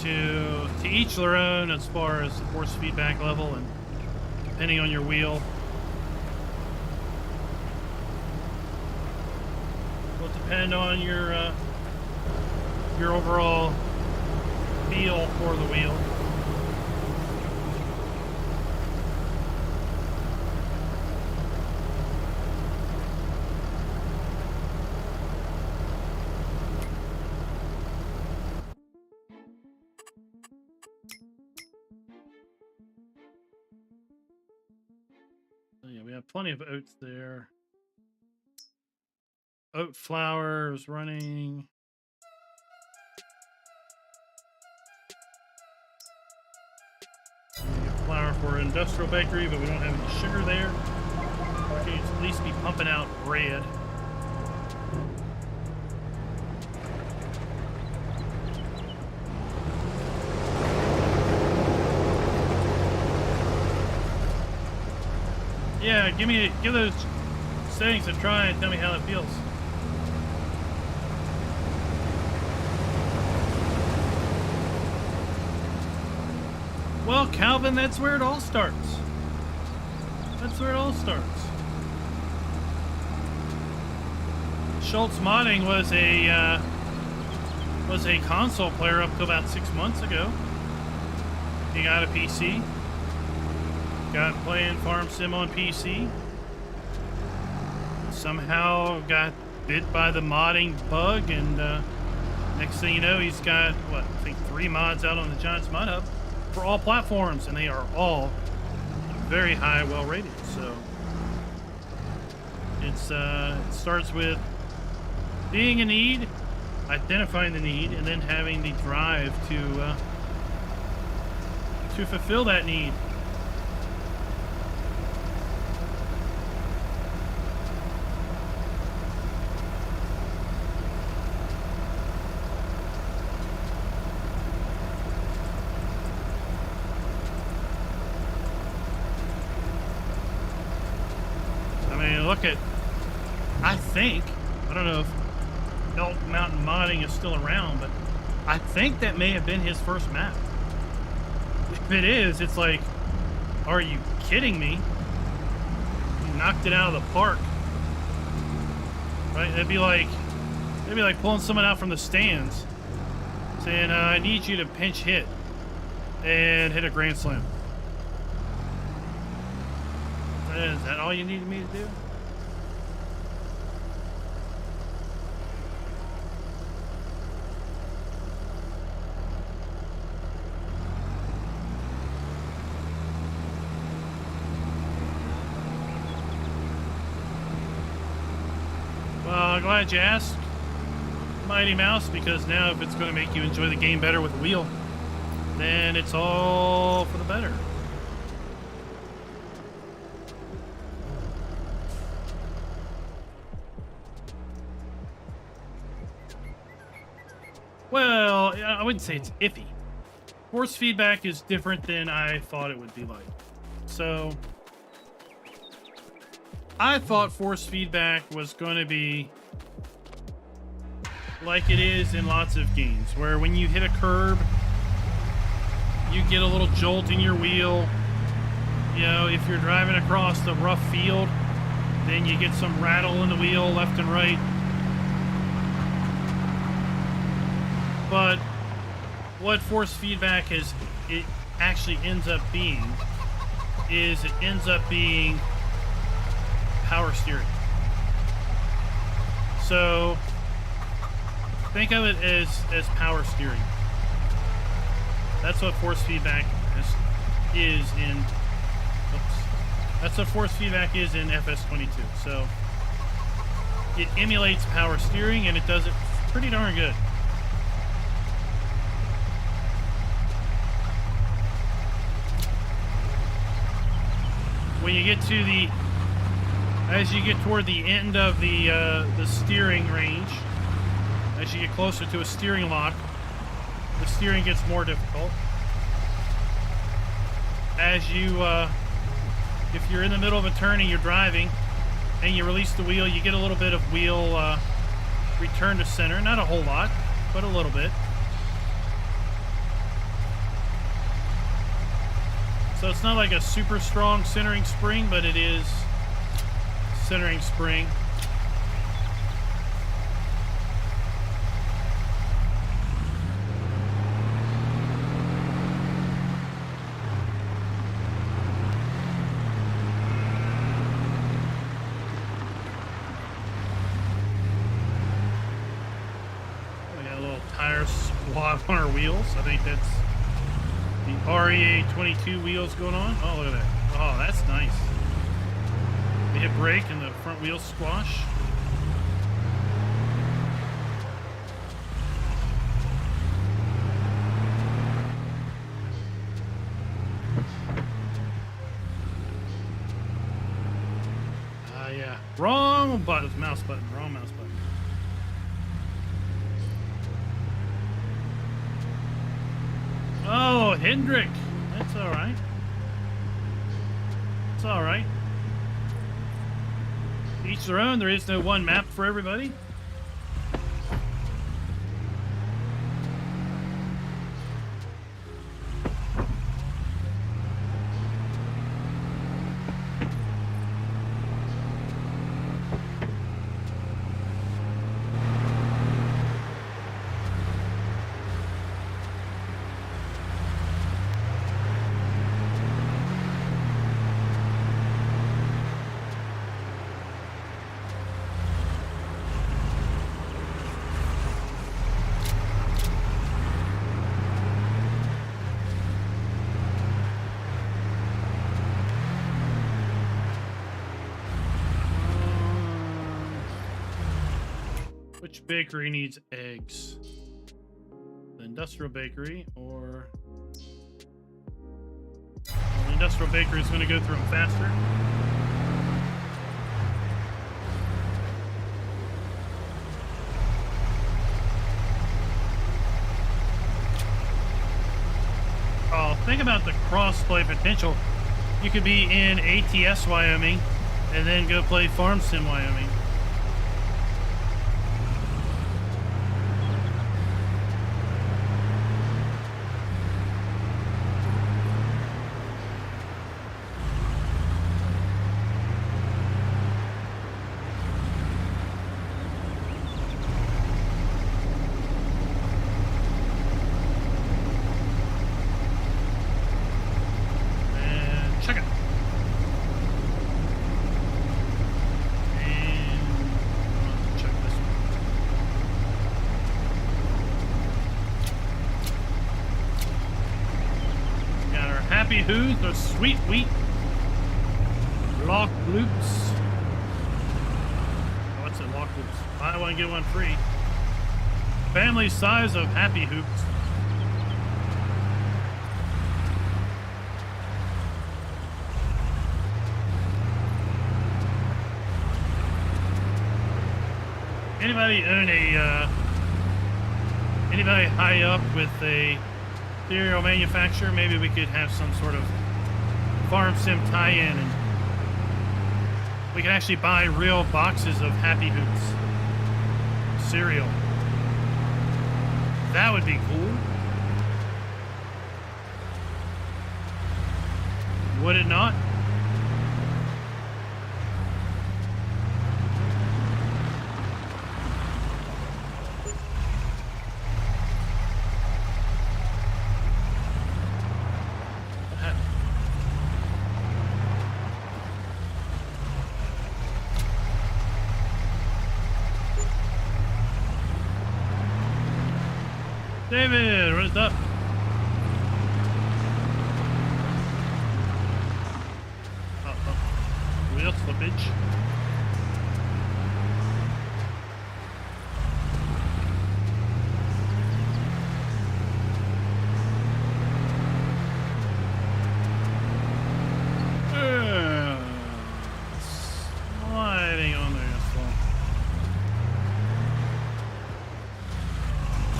To each their own as far as the force feedback level, and depending on your wheel. Will depend on your your overall feel for the wheel. So yeah, we have plenty of oats there. Oat flour is running. Flour for industrial bakery, but we don't have any sugar there. We can at least be pumping out bread. Yeah, give those settings a try and tell me how it feels. Well, Calvin, that's where it all starts. That's where it all starts. Schultz Modding was a console player up to about 6 months ago. He got a PC. Got playing Farm Sim on PC. Somehow got bit by the modding bug, and next thing you know, he's got, what, I think 3 mods out on the Giants Mod Hub for all platforms, and they are all very high, well rated. So it's it starts with being a need, identifying the need, and then having the drive to fulfill that need. Look at, I don't know if Elk Mountain Modding is still around, but I think that may have been his first map. If it is, it's like, are you kidding me? You knocked it out of the park. Right? It'd be like pulling someone out from the stands, saying, I need you to pinch hit and hit a grand slam. Is that all you needed me to do? Well, glad you asked, Mighty Mouse, because now if it's going to make you enjoy the game better with the wheel, then it's all for the better. Well, I wouldn't say it's iffy. Force feedback is different than I thought it would be like. So I thought force feedback was going to be like it is in lots of games, where when you hit a curb, you get a little jolt in your wheel. You know, if you're driving across the rough field, then you get some rattle in the wheel left and right. But what force feedback is, it actually ends up being, is it ends up being power steering. So think of it as power steering. That's what force feedback is in. That's what force feedback is in FS22. So it emulates power steering, and it does it pretty darn good. When you get to the, as you get toward the end of the steering range, as you get closer to a steering lock, the steering gets more difficult. As you, if you're in the middle of a turn and you're driving, and you release the wheel, you get a little bit of wheel return to center. Not a whole lot, but a little bit. So it's not like a super strong centering spring, but it is centering spring. squad on our wheels. I think that's the REA 22 wheels going on. Oh, look at that. Oh, that's nice. We hit brake and the front wheels squash. Yeah. Wrong button. Mouse button. Wrong mouse button. Oh, Hendrick. That's all right. It's all right. Each their own. There is no one map for everybody. Which bakery needs eggs? The industrial bakery or... Well, the industrial bakery is going to go through them faster. Oh, think about the cross-play potential. You could be in ATS Wyoming and then go play Farm Sim Wyoming. Who's the sweet wheat lock loops? Oh, what's it? Lock loops. Buy one get one free. Family size of happy hoops. Anybody own a anybody high up with a cereal manufacturer? Maybe we could have some sort of farm sim tie-in and we can actually buy real boxes of Happy Hoops cereal. That would be cool. Would it not? David, what is up? Wheel slippage. Sliding on the asphalt.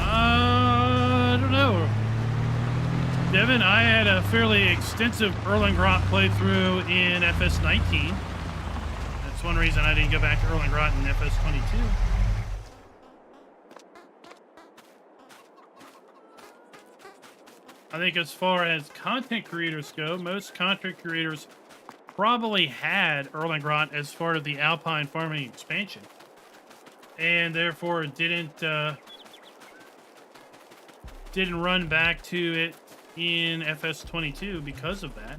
I don't know. Devin, I had a fairly extensive Erlengrot playthrough in FS19. That's one reason I didn't go back to Erlengrot in FS22. I think as far as content creators go, most content creators probably had Erlengrot as part of the Alpine farming expansion. And therefore didn't run back to it in FS22 because of that.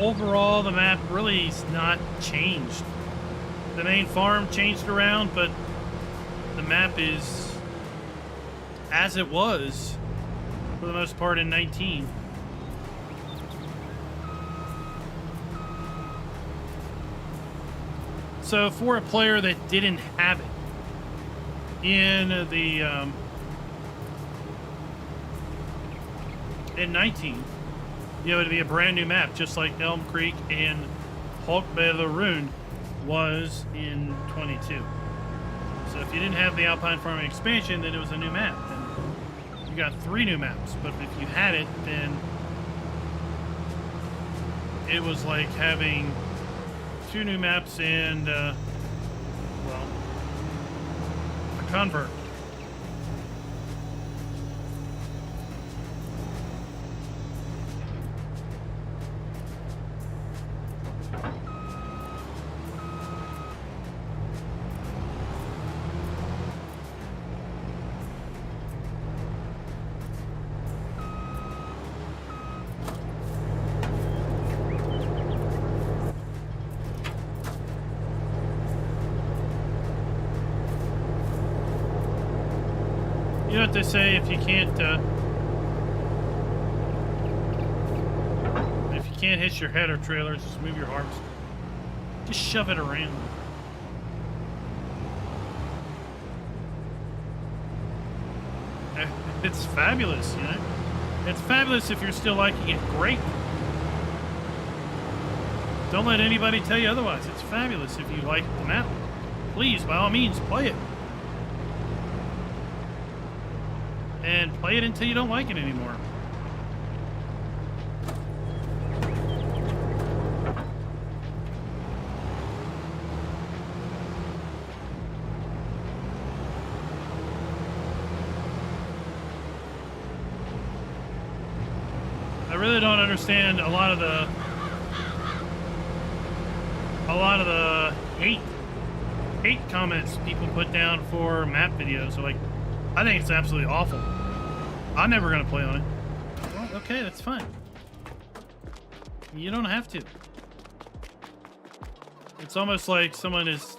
overall, the map really is not changed. The main farm changed around, but the map is as it was for the most part in 19. So for a player that didn't have it in the in 19, it would be a brand new map, just like Elm Creek and Hulk Bay of the Rune was in 22. So if you didn't have the Alpine Farming expansion, then it was a new map. And you got 3 new maps. But if you had it, then it was like having 2 new maps and, well, a convert. You know what they say, if you can't hit your head or trailers, just move your arms. Just shove it around. It's fabulous, you know? It's fabulous if you're still liking it. Great. Don't let anybody tell you otherwise. It's fabulous if you like the map. Please, by all means, play it. And play it until you don't like it anymore. I really don't understand a lot of the hate comments people put down for map videos. So like, I think it's absolutely awful. I'm never gonna play on it. Well, okay, that's fine. You don't have to. It's almost like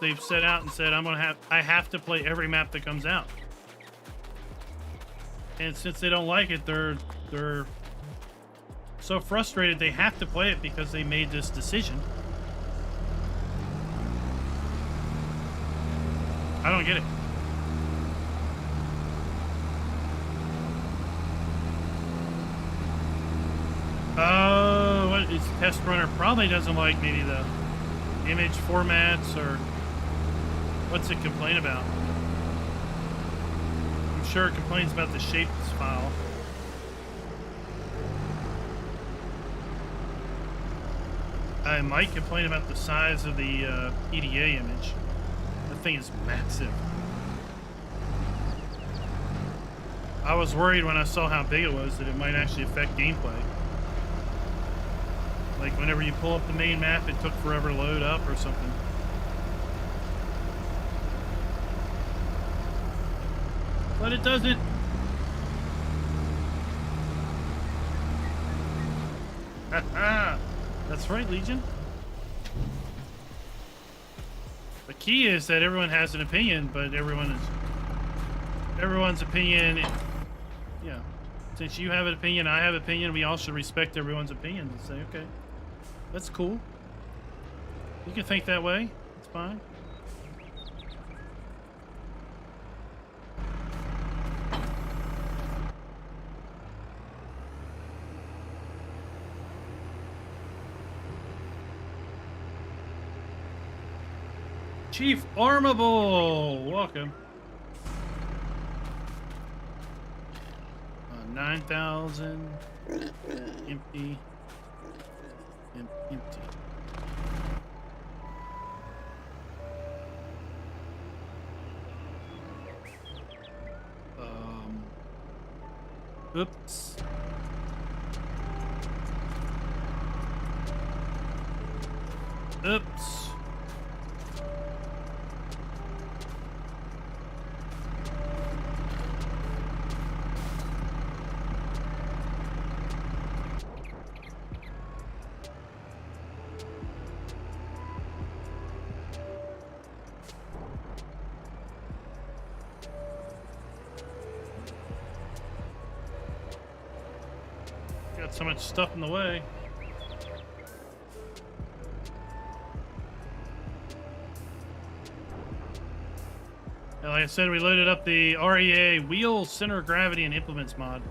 they've set out and said, I have to play every map that comes out. And since they don't like it, they're so frustrated they have to play it because they made this decision. I don't get it. What is Test Runner probably doesn't like maybe the image formats, or what's it complain about? I'm sure it complains about the shapes file. I might complain about the size of the PDA image. The thing is massive. I was worried when I saw how big it was that it might actually affect gameplay. Like whenever you pull up the main map, it took forever to load up or something. But it doesn't. That's right, Legion. The key is that everyone has an opinion, but everyone's opinion. Yeah, since you have an opinion, I have an opinion. We all should respect everyone's opinion and say, okay, that's cool. You can think that way. It's fine. Chief Armable, welcome. 9,000. Empty. Empty. Oops. Oops. So much stuff in the way. And like I said, we loaded up the REA Wheel Center of Gravity and Implements mod.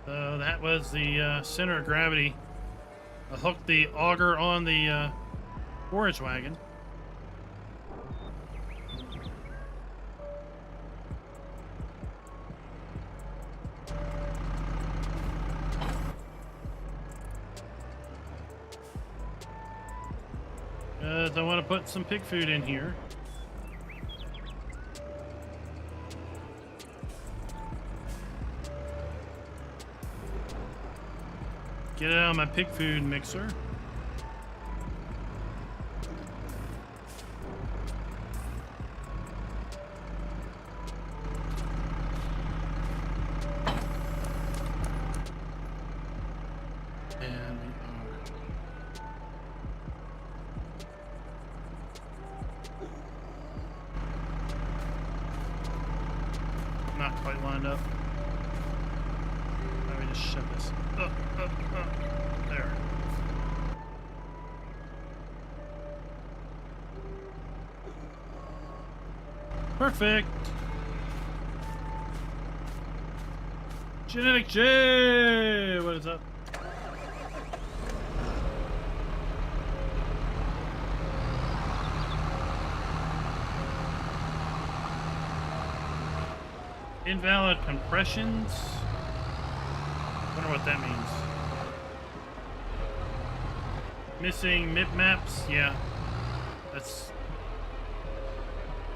So that was the center of gravity. I hooked the auger on the forage wagon. I want to put some pig food in here. Get it out of my pig food mixer. And we are not quite lined up. Let me just shut this up. There. Perfect. Genetic J. What is up? Invalid compressions. Wonder what that means. Missing MIP maps. Yeah, that's.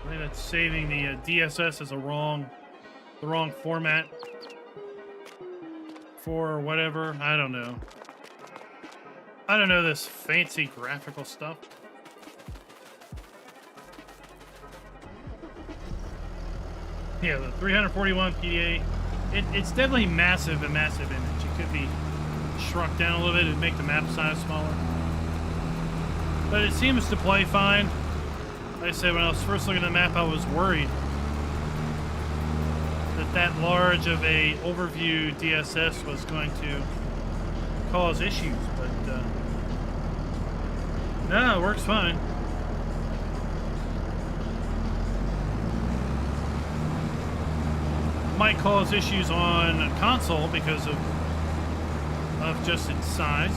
I think that's saving the DSS as the wrong format for whatever. I don't know. I don't know this fancy graphical stuff. Yeah, the 341 PDA. It's definitely a massive image. It could be shrunk down a little bit and make the map size smaller. But it seems to play fine. Like I said, when I was first looking at the map, I was worried that large of a overview DSS was going to cause issues, but no, it works fine. Might cause issues on console because of just its size.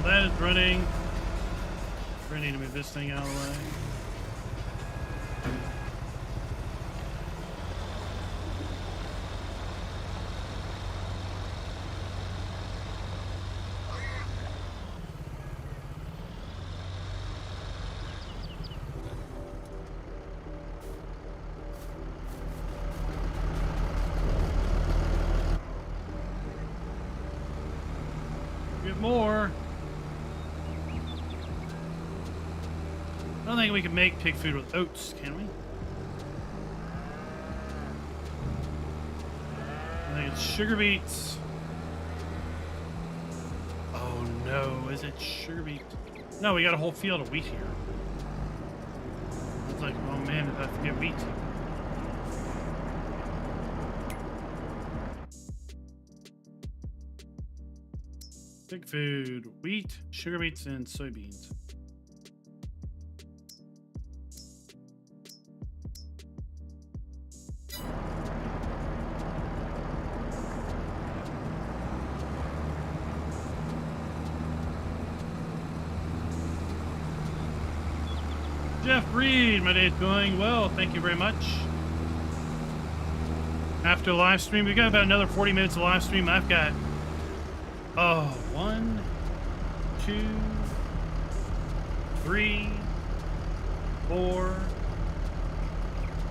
That is running. We need to move this thing out of the way. Get more. I don't think we can make pig food with oats, can we? I think it's sugar beets. Oh no, is it sugar beet? No, we got a whole field of wheat here. It's like, oh man, did I forget wheat? Pig food, wheat, sugar beets, and soybeans. Jeff Reed, my day's going well. Thank you very much. After the live stream, we got about another 40 minutes of live stream. I've got 1, 2, 3, 4,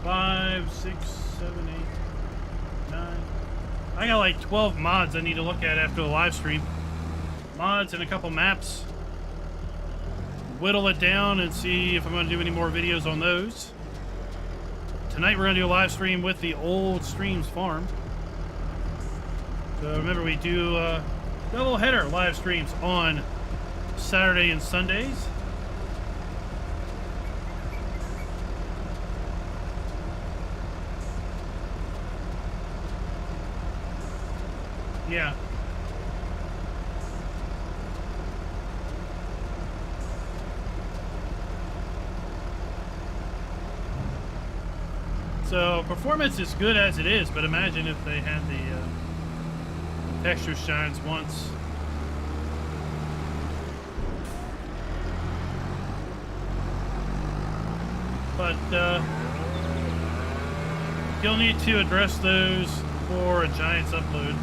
5, 6, 7, 8, 9. I got like 12 mods I need to look at after the live stream. Mods and a couple maps. Whittle it down and see if I'm going to do any more videos on those. Tonight we're going to do a live stream with the Old Streams Farm. So remember, we do double header live streams on Saturday and Sundays. Yeah. So performance is good as it is, but imagine if they had the texture shines once. But you'll need to address those for a Giants upload.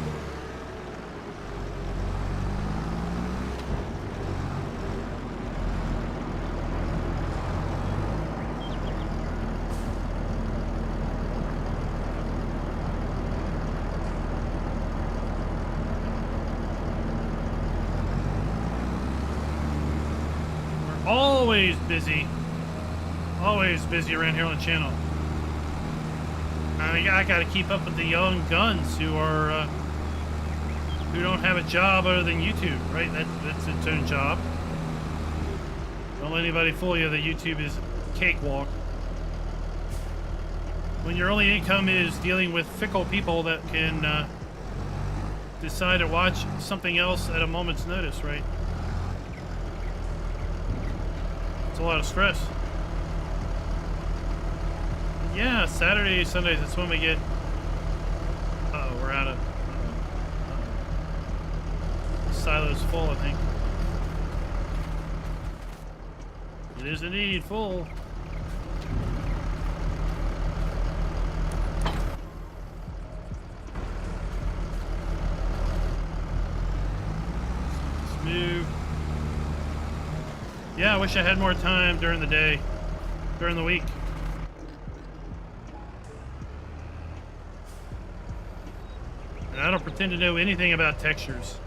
Always busy around here on the channel. I mean, I gotta keep up with the young guns who are who don't have a job other than YouTube, right? That's its own job. Don't let anybody fool you that YouTube is cakewalk. When your only income is dealing with fickle people that can decide to watch something else at a moment's notice, right? A lot of stress. Yeah, Saturdays, Sundays, that's when we get. Uh-oh, we're out of. The silo's full, I think. It is indeed full. Let's move. Yeah, I wish I had more time during the day, during the week. And I don't pretend to know anything about textures.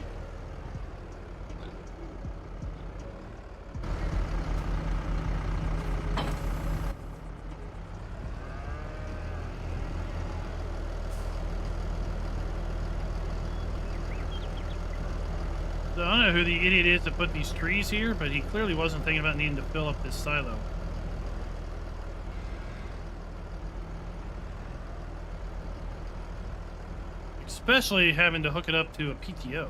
So I don't know who the idiot is to put these trees here, but he clearly wasn't thinking about needing to fill up this silo. Especially having to hook it up to a PTO.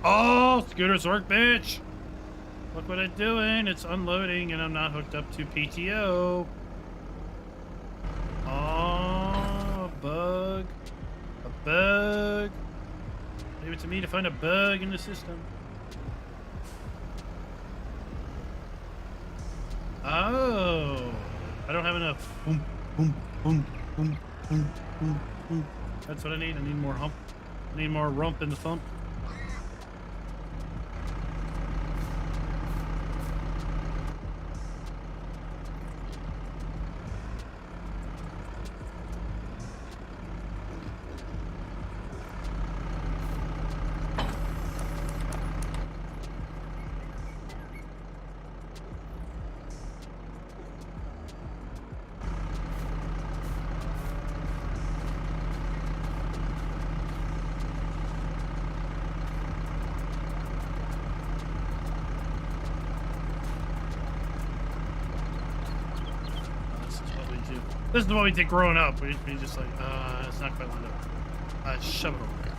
Oh, scooter's workbench! Look what it's doing. It's unloading and I'm not hooked up to PTO. Oh, a bug. A bug. Leave it to me to find a bug in the system. Oh, I don't have enough. Boom, boom, boom, boom, boom, boom, boom. That's what I need. I need more hump. I need more rump in the thump. This is what we did growing up. We just like, it's not quite lined up. Shove it over there.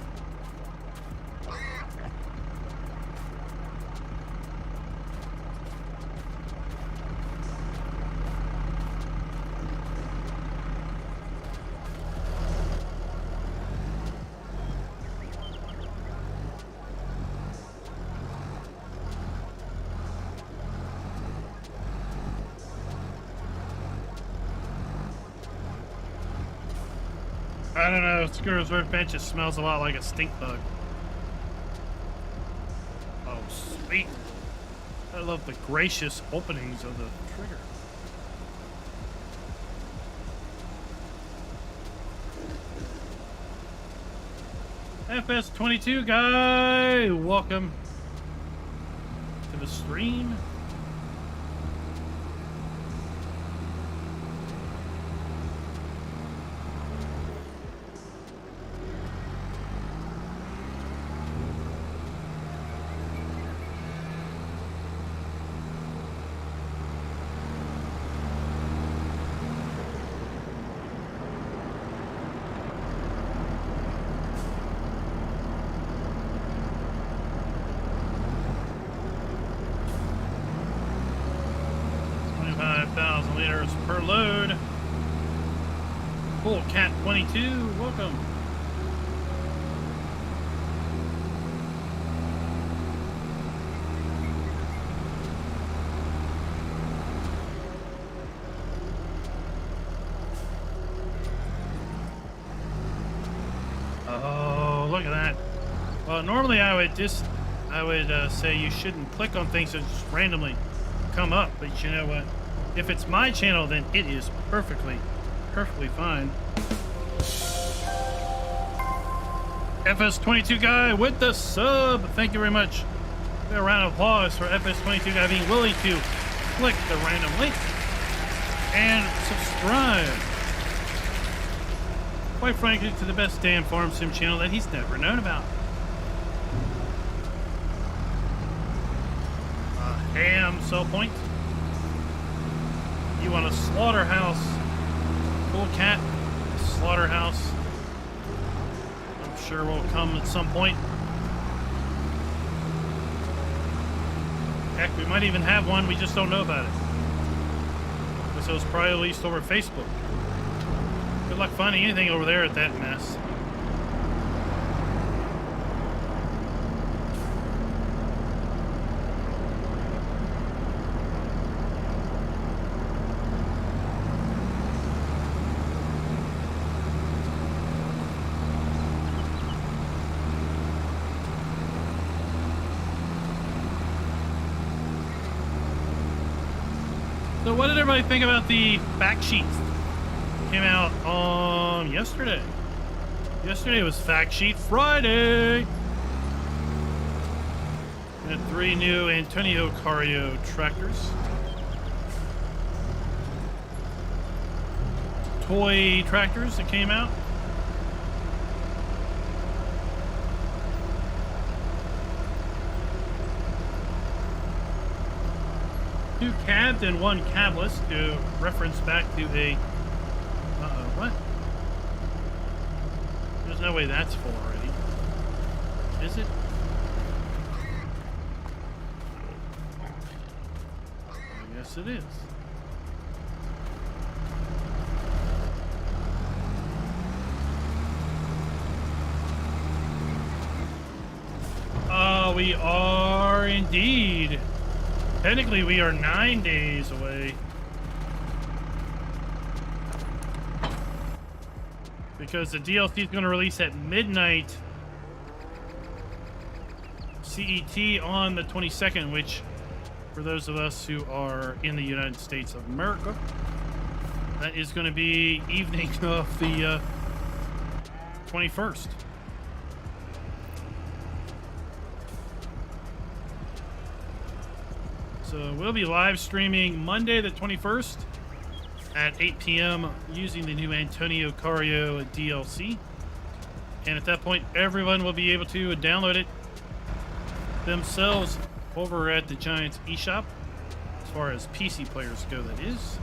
I don't know. Scooter's Workbench just smells a lot like a stink bug. Oh, sweet. I love the gracious openings of the trigger. FS22 guy, welcome to the stream. Per load. Cool Cat 22, welcome. Oh, look at that. Well, normally I would say you shouldn't click on things that just randomly come up, but you know what? If it's my channel, then it is perfectly fine. FS22 guy with the sub. Thank you very much. A round of applause for FS22 guy being willing to click the random link and subscribe. Quite frankly, to the best damn farm sim channel that he's never known about. Ham sell point. You want a slaughterhouse? Cool Cat slaughterhouse. I'm sure will come at some point. Heck, we might even have one. We just don't know about it. This was probably released over Facebook. Good luck finding anything over there at that mess. So what did everybody think about the fact sheets? Came out on yesterday. Yesterday was Fact Sheet Friday. We had 3 new Antonio Cario tractors. Toy tractors that came out. Two cabs and one cabless to reference back to a... what? There's no way that's full already. Is it? I guess it is. We are indeed. Technically, we are 9 days away. Because the DLC is going to release at midnight CET on the 22nd, which, for those of us who are in the United States of America, that is going to be evening of the 21st. So we'll be live streaming Monday the 21st at 8 p.m. using the new Antonio Cario DLC. And at that point, everyone will be able to download it themselves over at the Giants eShop. As far as PC players go, that is.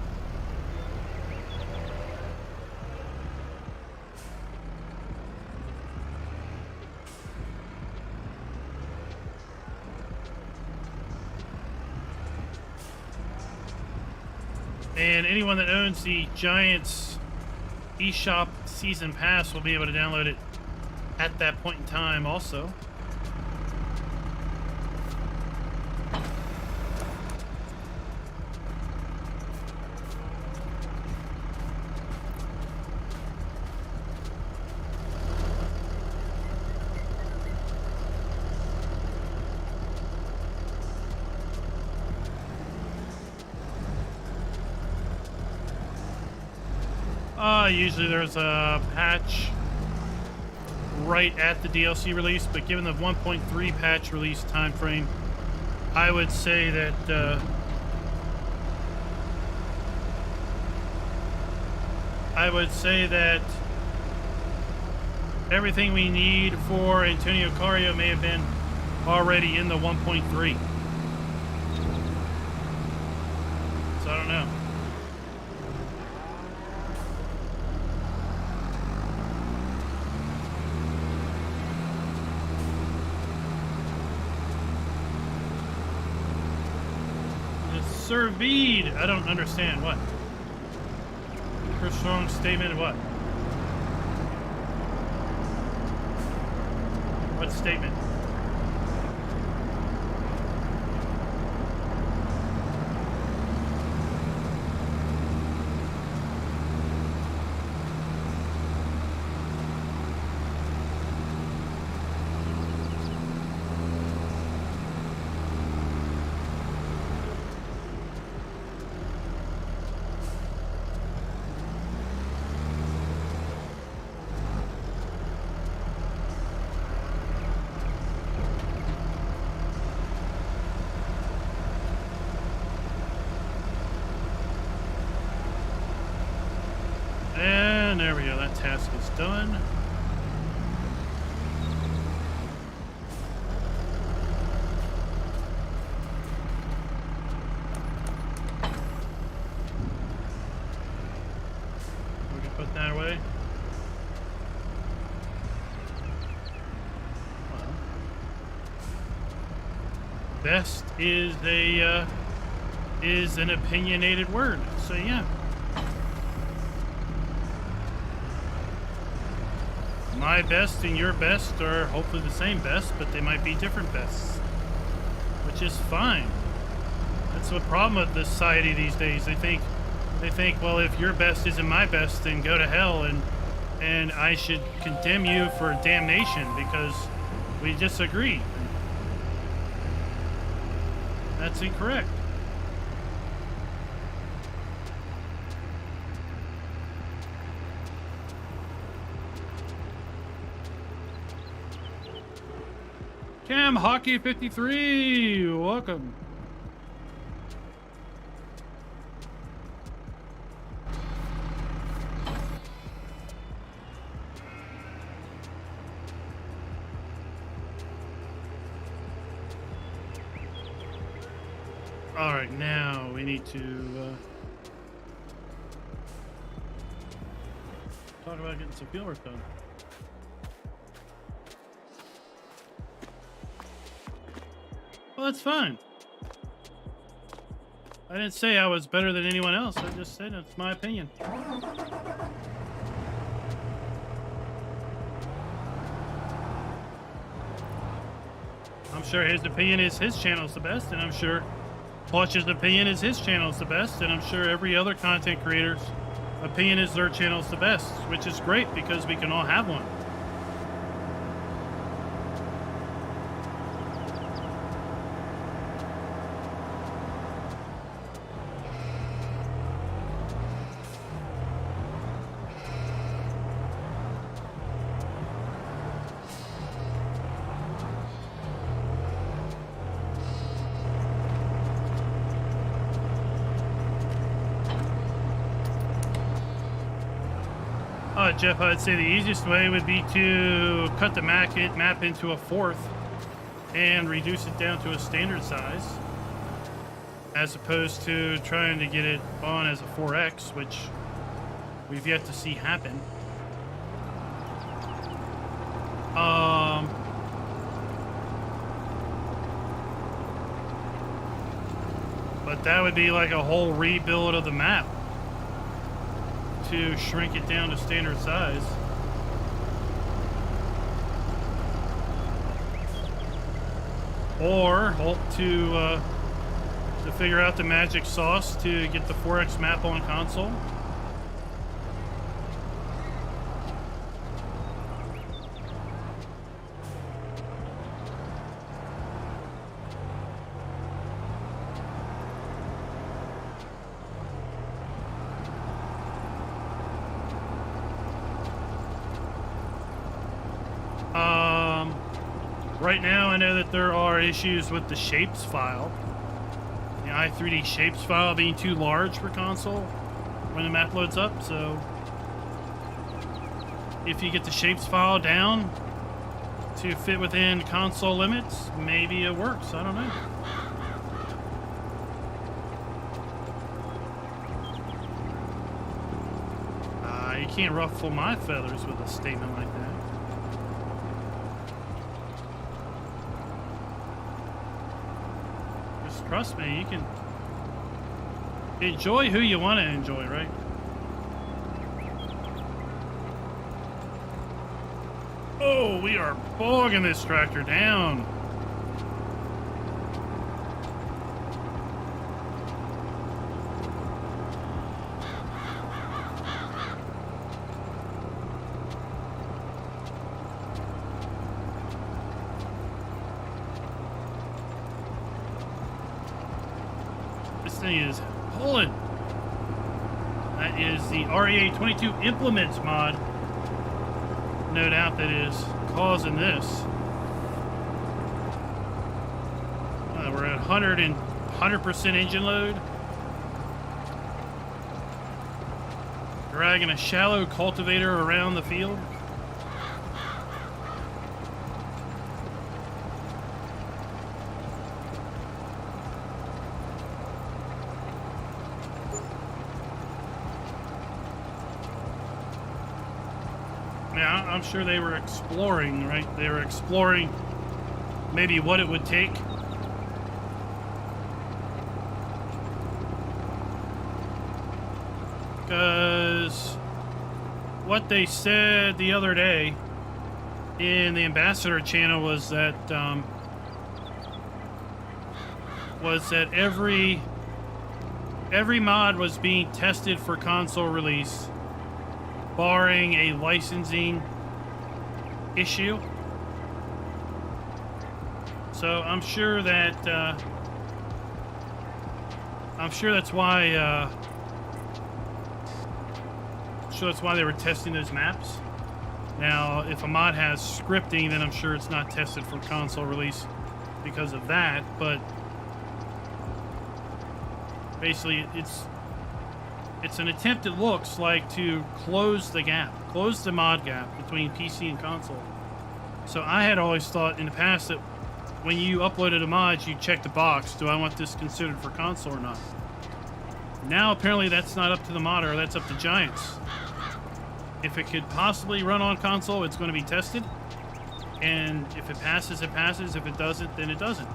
And anyone that owns the Giants eShop Season Pass will be able to download it at that point in time also. Usually there's a patch right at the DLC release, but given the 1.3 patch release time frame, I would say that everything we need for Antonio Cario may have been already in the 1.3. So I don't know. Sir Vede, I don't understand what. Her strong statement, what? What statement? And there we go, that task is done. We can put that away. Well, best is an opinionated word, so yeah. My best and your best are hopefully the same best, but they might be different bests, which is fine. That's the problem with the society these days. They think, well, if your best isn't my best, then go to hell, and I should condemn you for damnation because we disagree. That's incorrect. Cam Hockey 53, welcome. All right, now we need to talk about getting some field work done. Well, that's fine. I didn't say I was better than anyone else. I just said it's my opinion. I'm sure his opinion is his channel's the best, and I'm sure Plush's opinion is his channel's the best, and I'm sure every other content creator's opinion is their channel's the best, which is great because we can all have one. Jeff, I'd say the easiest way would be to cut the map into a fourth and reduce it down to a standard size, as opposed to trying to get it on as a 4X, which we've yet to see happen. But that would be like a whole rebuild of the map to shrink it down to standard size. Or hope to figure out the magic sauce to get the 4X map on console. Right now, I know that there are issues with the shapes file. The i3D shapes file being too large for console when the map loads up, so if you get the shapes file down to fit within console limits, maybe it works. I don't know. You can't ruffle my feathers with a statement like that. Just trust me, you can enjoy who you want to enjoy, right? Oh, we are bogging this tractor down. This thing is pulling. That is the REA22 Implements mod. No doubt that is causing this. We're at 100% engine load. Dragging a shallow cultivator around the field. Yeah, I'm sure they were exploring, right? They were exploring maybe what it would take. Because what they said the other day in the Ambassador channel was that every mod was being tested for console release, barring a licensing issue. So I'm sure that that's why they were testing those maps. Now, if a mod has scripting, then I'm sure it's not tested for console release because of that. But basically, it's an attempt, it looks like, to close the gap, close the mod gap between PC and console. So I had always thought in the past that when you uploaded a mod, you check the box, do I want this considered for console or not? Now apparently that's not up to the modder, that's up to Giants. If it could possibly run on console, it's going to be tested. And if it passes, it passes. If it doesn't, then it doesn't.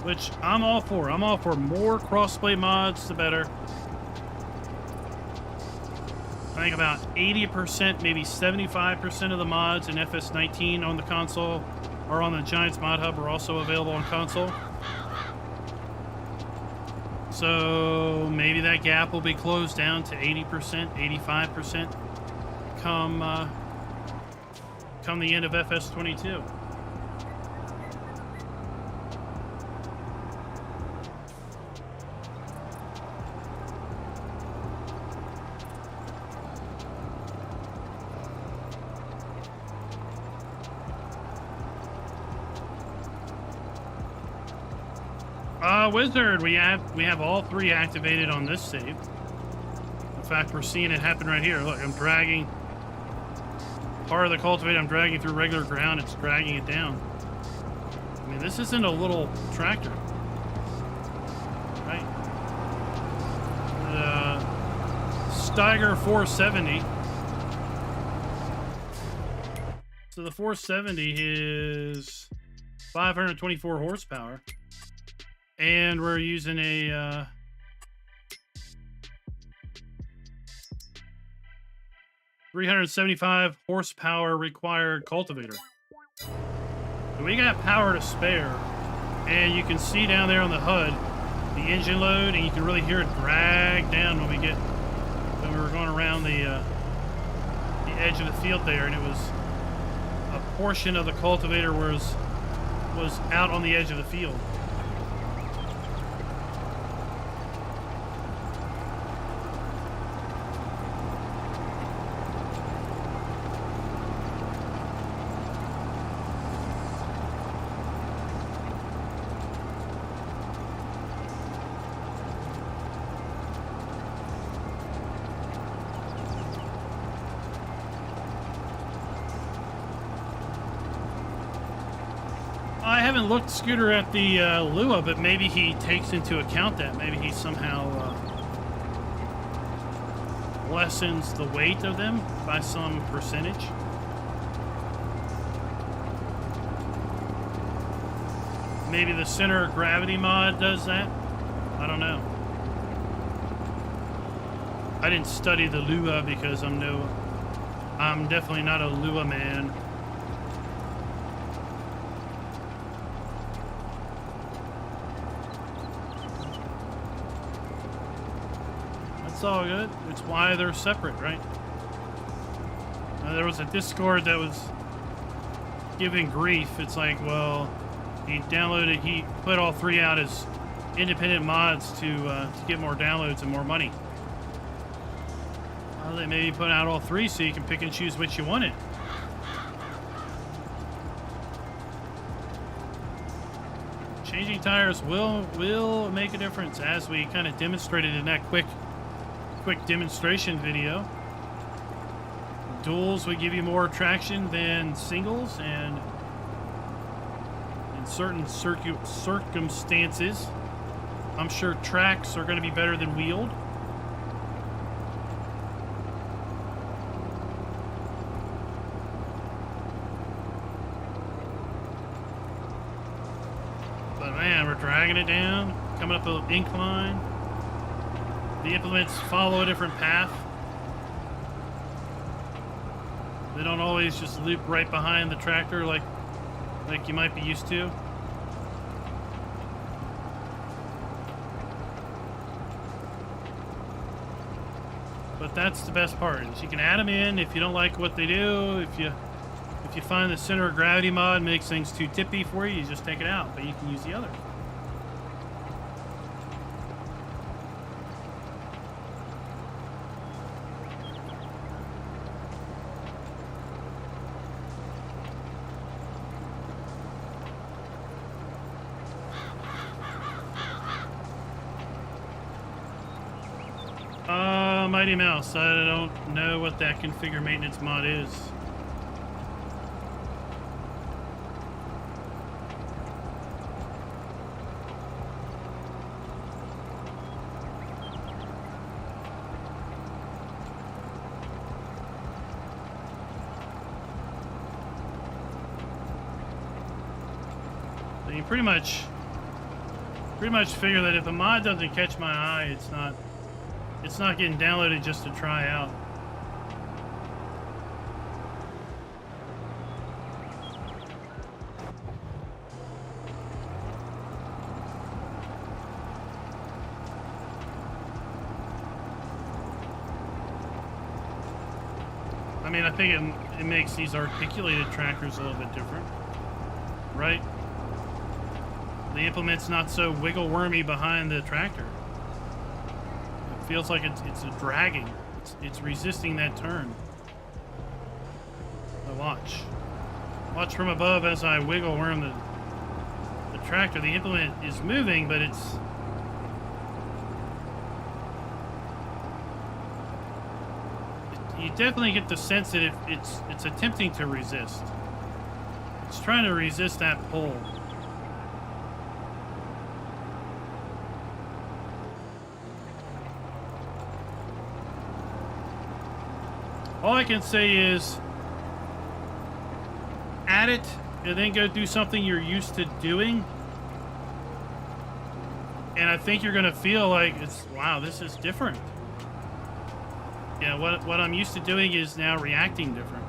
Which I'm all for. I'm all for more crossplay mods, the better. I think about 80%, maybe 75% of the mods in FS19 on the console or on the Giants Mod Hub are also available on console. So maybe that gap will be closed down to 80%, 85% come the end of FS22. Wizard, we have all three activated on this save. In fact, we're seeing it happen right here. Look, I'm dragging part of the cultivator. I'm dragging through regular ground. It's dragging it down. I mean, this isn't a little tractor, right? Steiger 470. So the 470 is 524 horsepower. And we're using a 375 horsepower required cultivator. So we got power to spare. And you can see down there on the HUD the engine load, and you can really hear it drag down when we were going around the edge of the field there, and it was a portion of the cultivator was out on the edge of the field. haven't looked, Scooter, at the Lua, but maybe he takes into account that. Maybe he somehow lessens the weight of them by some percentage. Maybe the center of gravity mod does that. I don't know. I didn't study the Lua because I'm definitely not a Lua man. It's all good. It's why they're separate, right? There was a Discord that was giving grief. It's like, well, he put all 3 out as independent mods to get more downloads and more money. Well, they maybe put out all 3 so you can pick and choose which you wanted. Changing tires will make a difference, as we kind of demonstrated in that quick demonstration video. Duals would give you more traction than singles, and in certain circumstances, I'm sure tracks are going to be better than wheeled. But man, we're dragging it down, coming up an incline. The implements follow a different path. They don't always just loop right behind the tractor like you might be used to. But that's the best part, is you can add them in if you don't like what they do. If you find the center of gravity mod makes things too tippy for you, you just take it out, but you can use the other. Mighty Mouse, I don't know what that configure maintenance mod is. So you pretty much figure that if a mod doesn't catch my eye, it's not getting downloaded just to try out. I mean, I think it makes these articulated trackers a little bit different, right? The implement's not so wiggle wormy behind the tractor. Feels like it's a dragging. It's resisting that turn. Now watch from above as I wiggle worm the tractor. The implement is moving, but you definitely get the sense that it's attempting to resist. It's trying to resist that pull. All I can say is add it and then go do something you're used to doing. And I think you're going to feel like wow, this is different. Yeah, what I'm used to doing is now reacting different.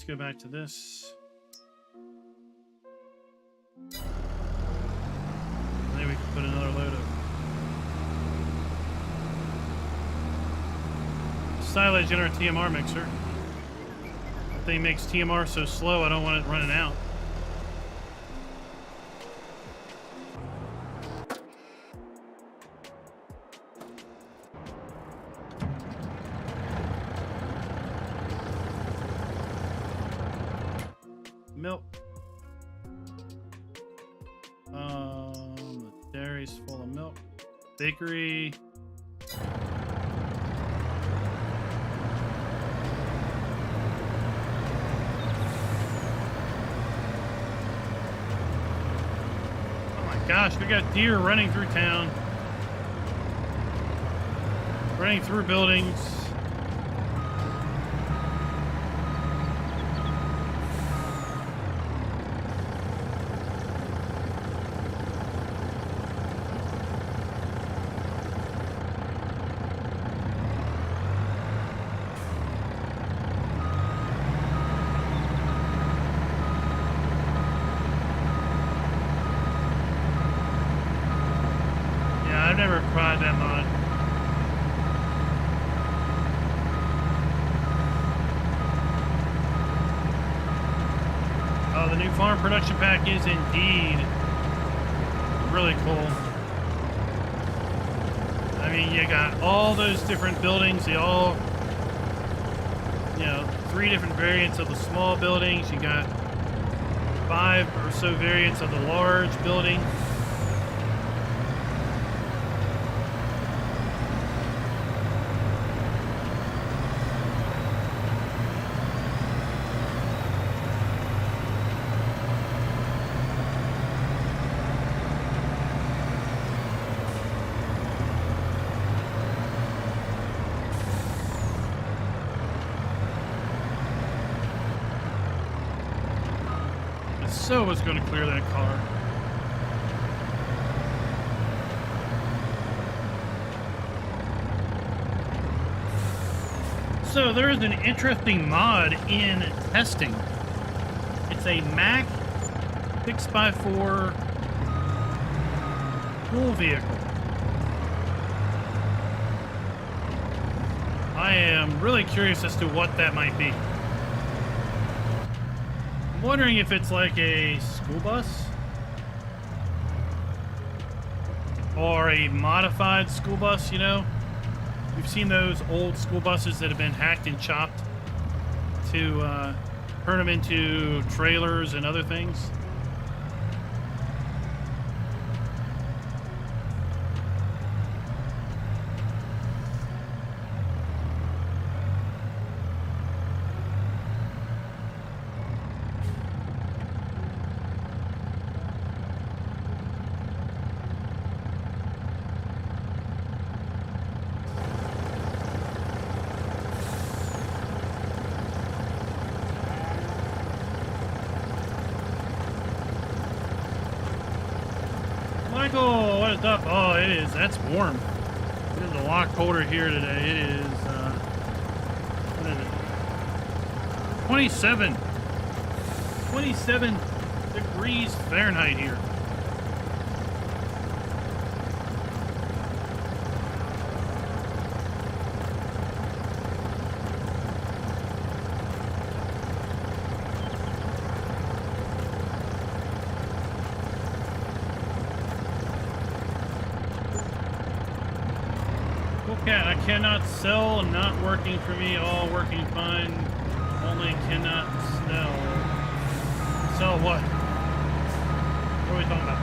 Go back to this. Maybe we can put another load of silage in our TMR mixer. That thing makes TMR so slow, I don't want it running out. Milk. The dairy's full of milk. Bakery. Oh my gosh, we got deer running through town. Running through buildings. I've never tried that mod. Oh, the new farm production pack is indeed really cool. I mean, you got all those different buildings. They all, you know, 3 different variants of the small buildings. You got 5 or so variants of the large building. So was going to clear that car. So there is an interesting mod in testing. It's a Mack 6x4 pool vehicle. I am really curious as to what that might be. I'm wondering if it's like a school bus or a modified school bus, you know? We've seen those old school buses that have been hacked and chopped to turn them into trailers and other things. Michael, what is up? Oh, it is. That's warm. It is a lot colder here today. It is, what is it? 27 degrees Fahrenheit here. Cat, I cannot sell, not working for me, all working fine, only cannot sell. Sell what? What are we talking about?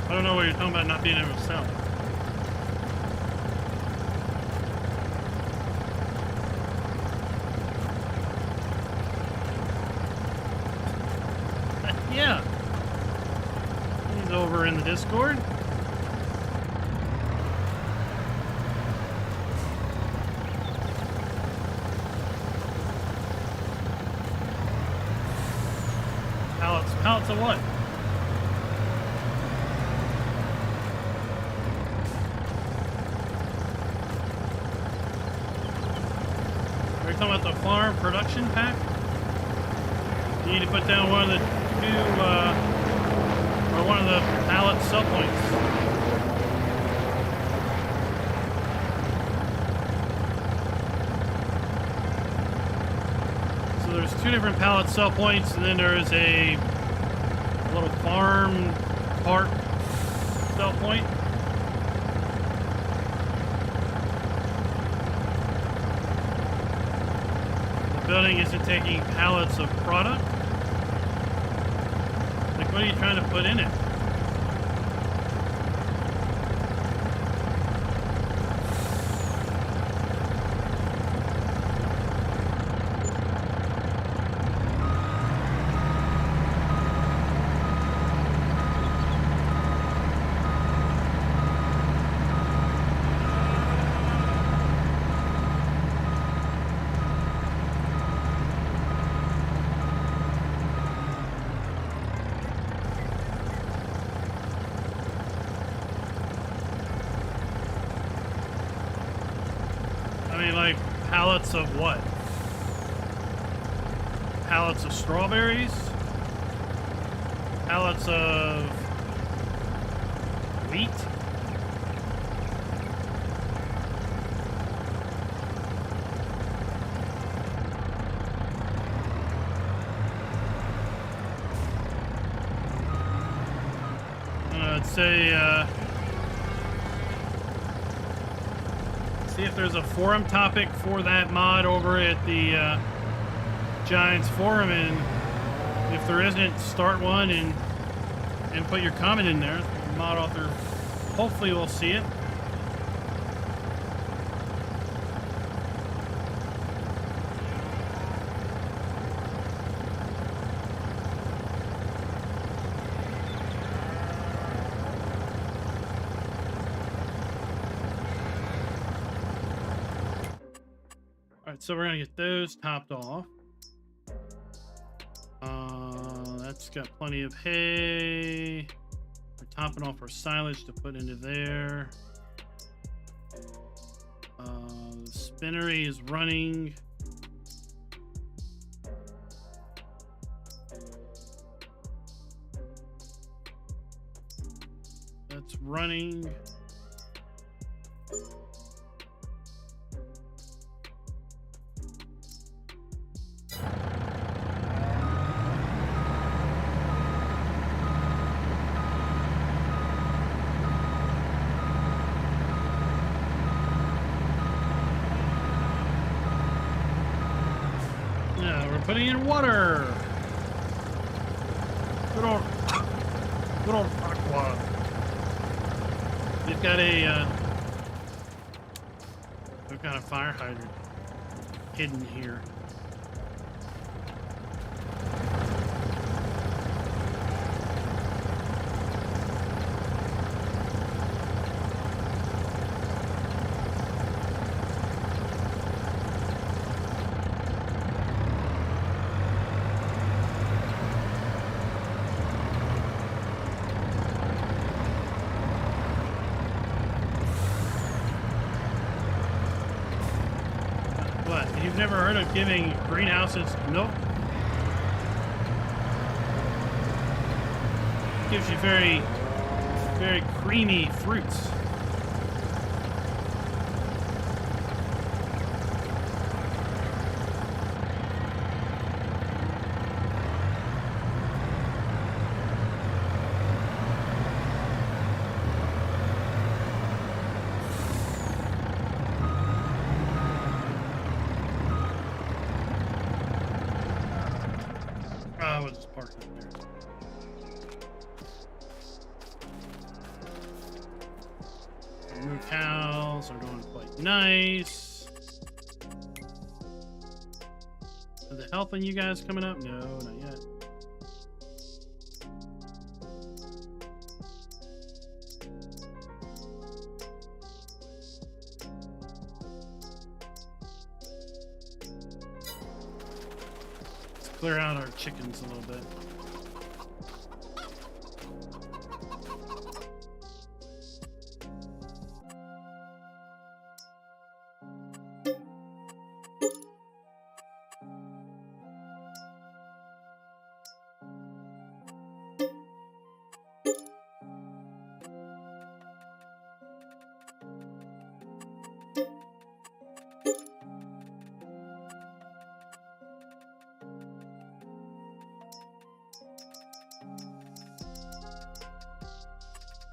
I don't know what you're talking about not being able to sell. Yeah. He's over in the Discord. Pallets of what? Are you talking about the farm production pack? You need to put down one of the two, or one of the pallet sell points. So there's two different pallet sell points, and then there is a little farm park sell point. The building isn't taking pallets of product. Like, what are you trying to put in it? Like pallets of what? Pallets of strawberries? Pallets of wheat? I'd say, see if there's a forum topic for that mod over at the Giants forum, and if there isn't, start one and put your comment in there. The mod author hopefully will see it. So we're gonna get those topped off. That's got plenty of hay. We're topping off our silage to put into there. The spinnery is running. That's running. Putting in water. Good old aqua. We've got a fire hydrant hidden here. You've never heard of giving greenhouses milk? It gives you very, very creamy fruits. We'll just park it there. Our new cows are doing quite nice. Are the health on you guys coming up? No, not yet. Clear out our chickens a little bit.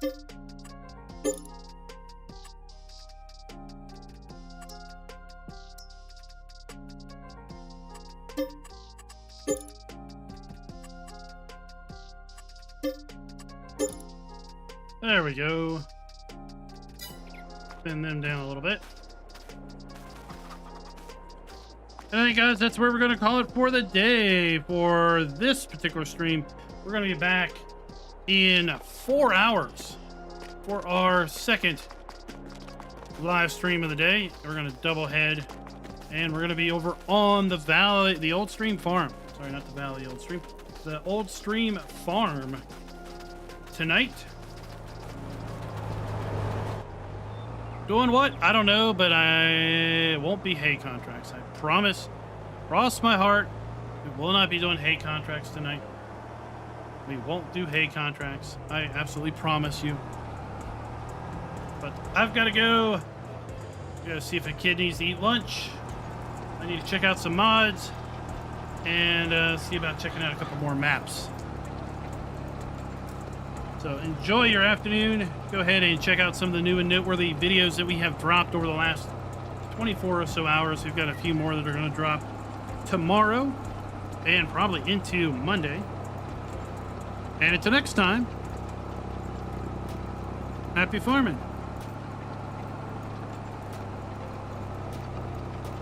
There we go. Spin them down a little bit. And I think, guys, that's where we're going to call it for the day for this particular stream. We're going to be back in 4 hours for our second live stream of the day. We're going to double head, and we're going to be over on the Valley, the Old Stream Farm. Sorry, not the Valley, Old Stream. The Old Stream Farm tonight. Doing what? I don't know, but it won't be hay contracts. I promise. Cross my heart. We will not be doing hay contracts tonight. We won't do hay contracts. I absolutely promise you. But I've got to go. Got to see if a kid needs to eat lunch. I need to check out some mods. And see about checking out a couple more maps. So enjoy your afternoon. Go ahead and check out some of the new and noteworthy videos that we have dropped over the last 24 or so hours. We've got a few more that are going to drop tomorrow and probably into Monday. And until next time, happy farming.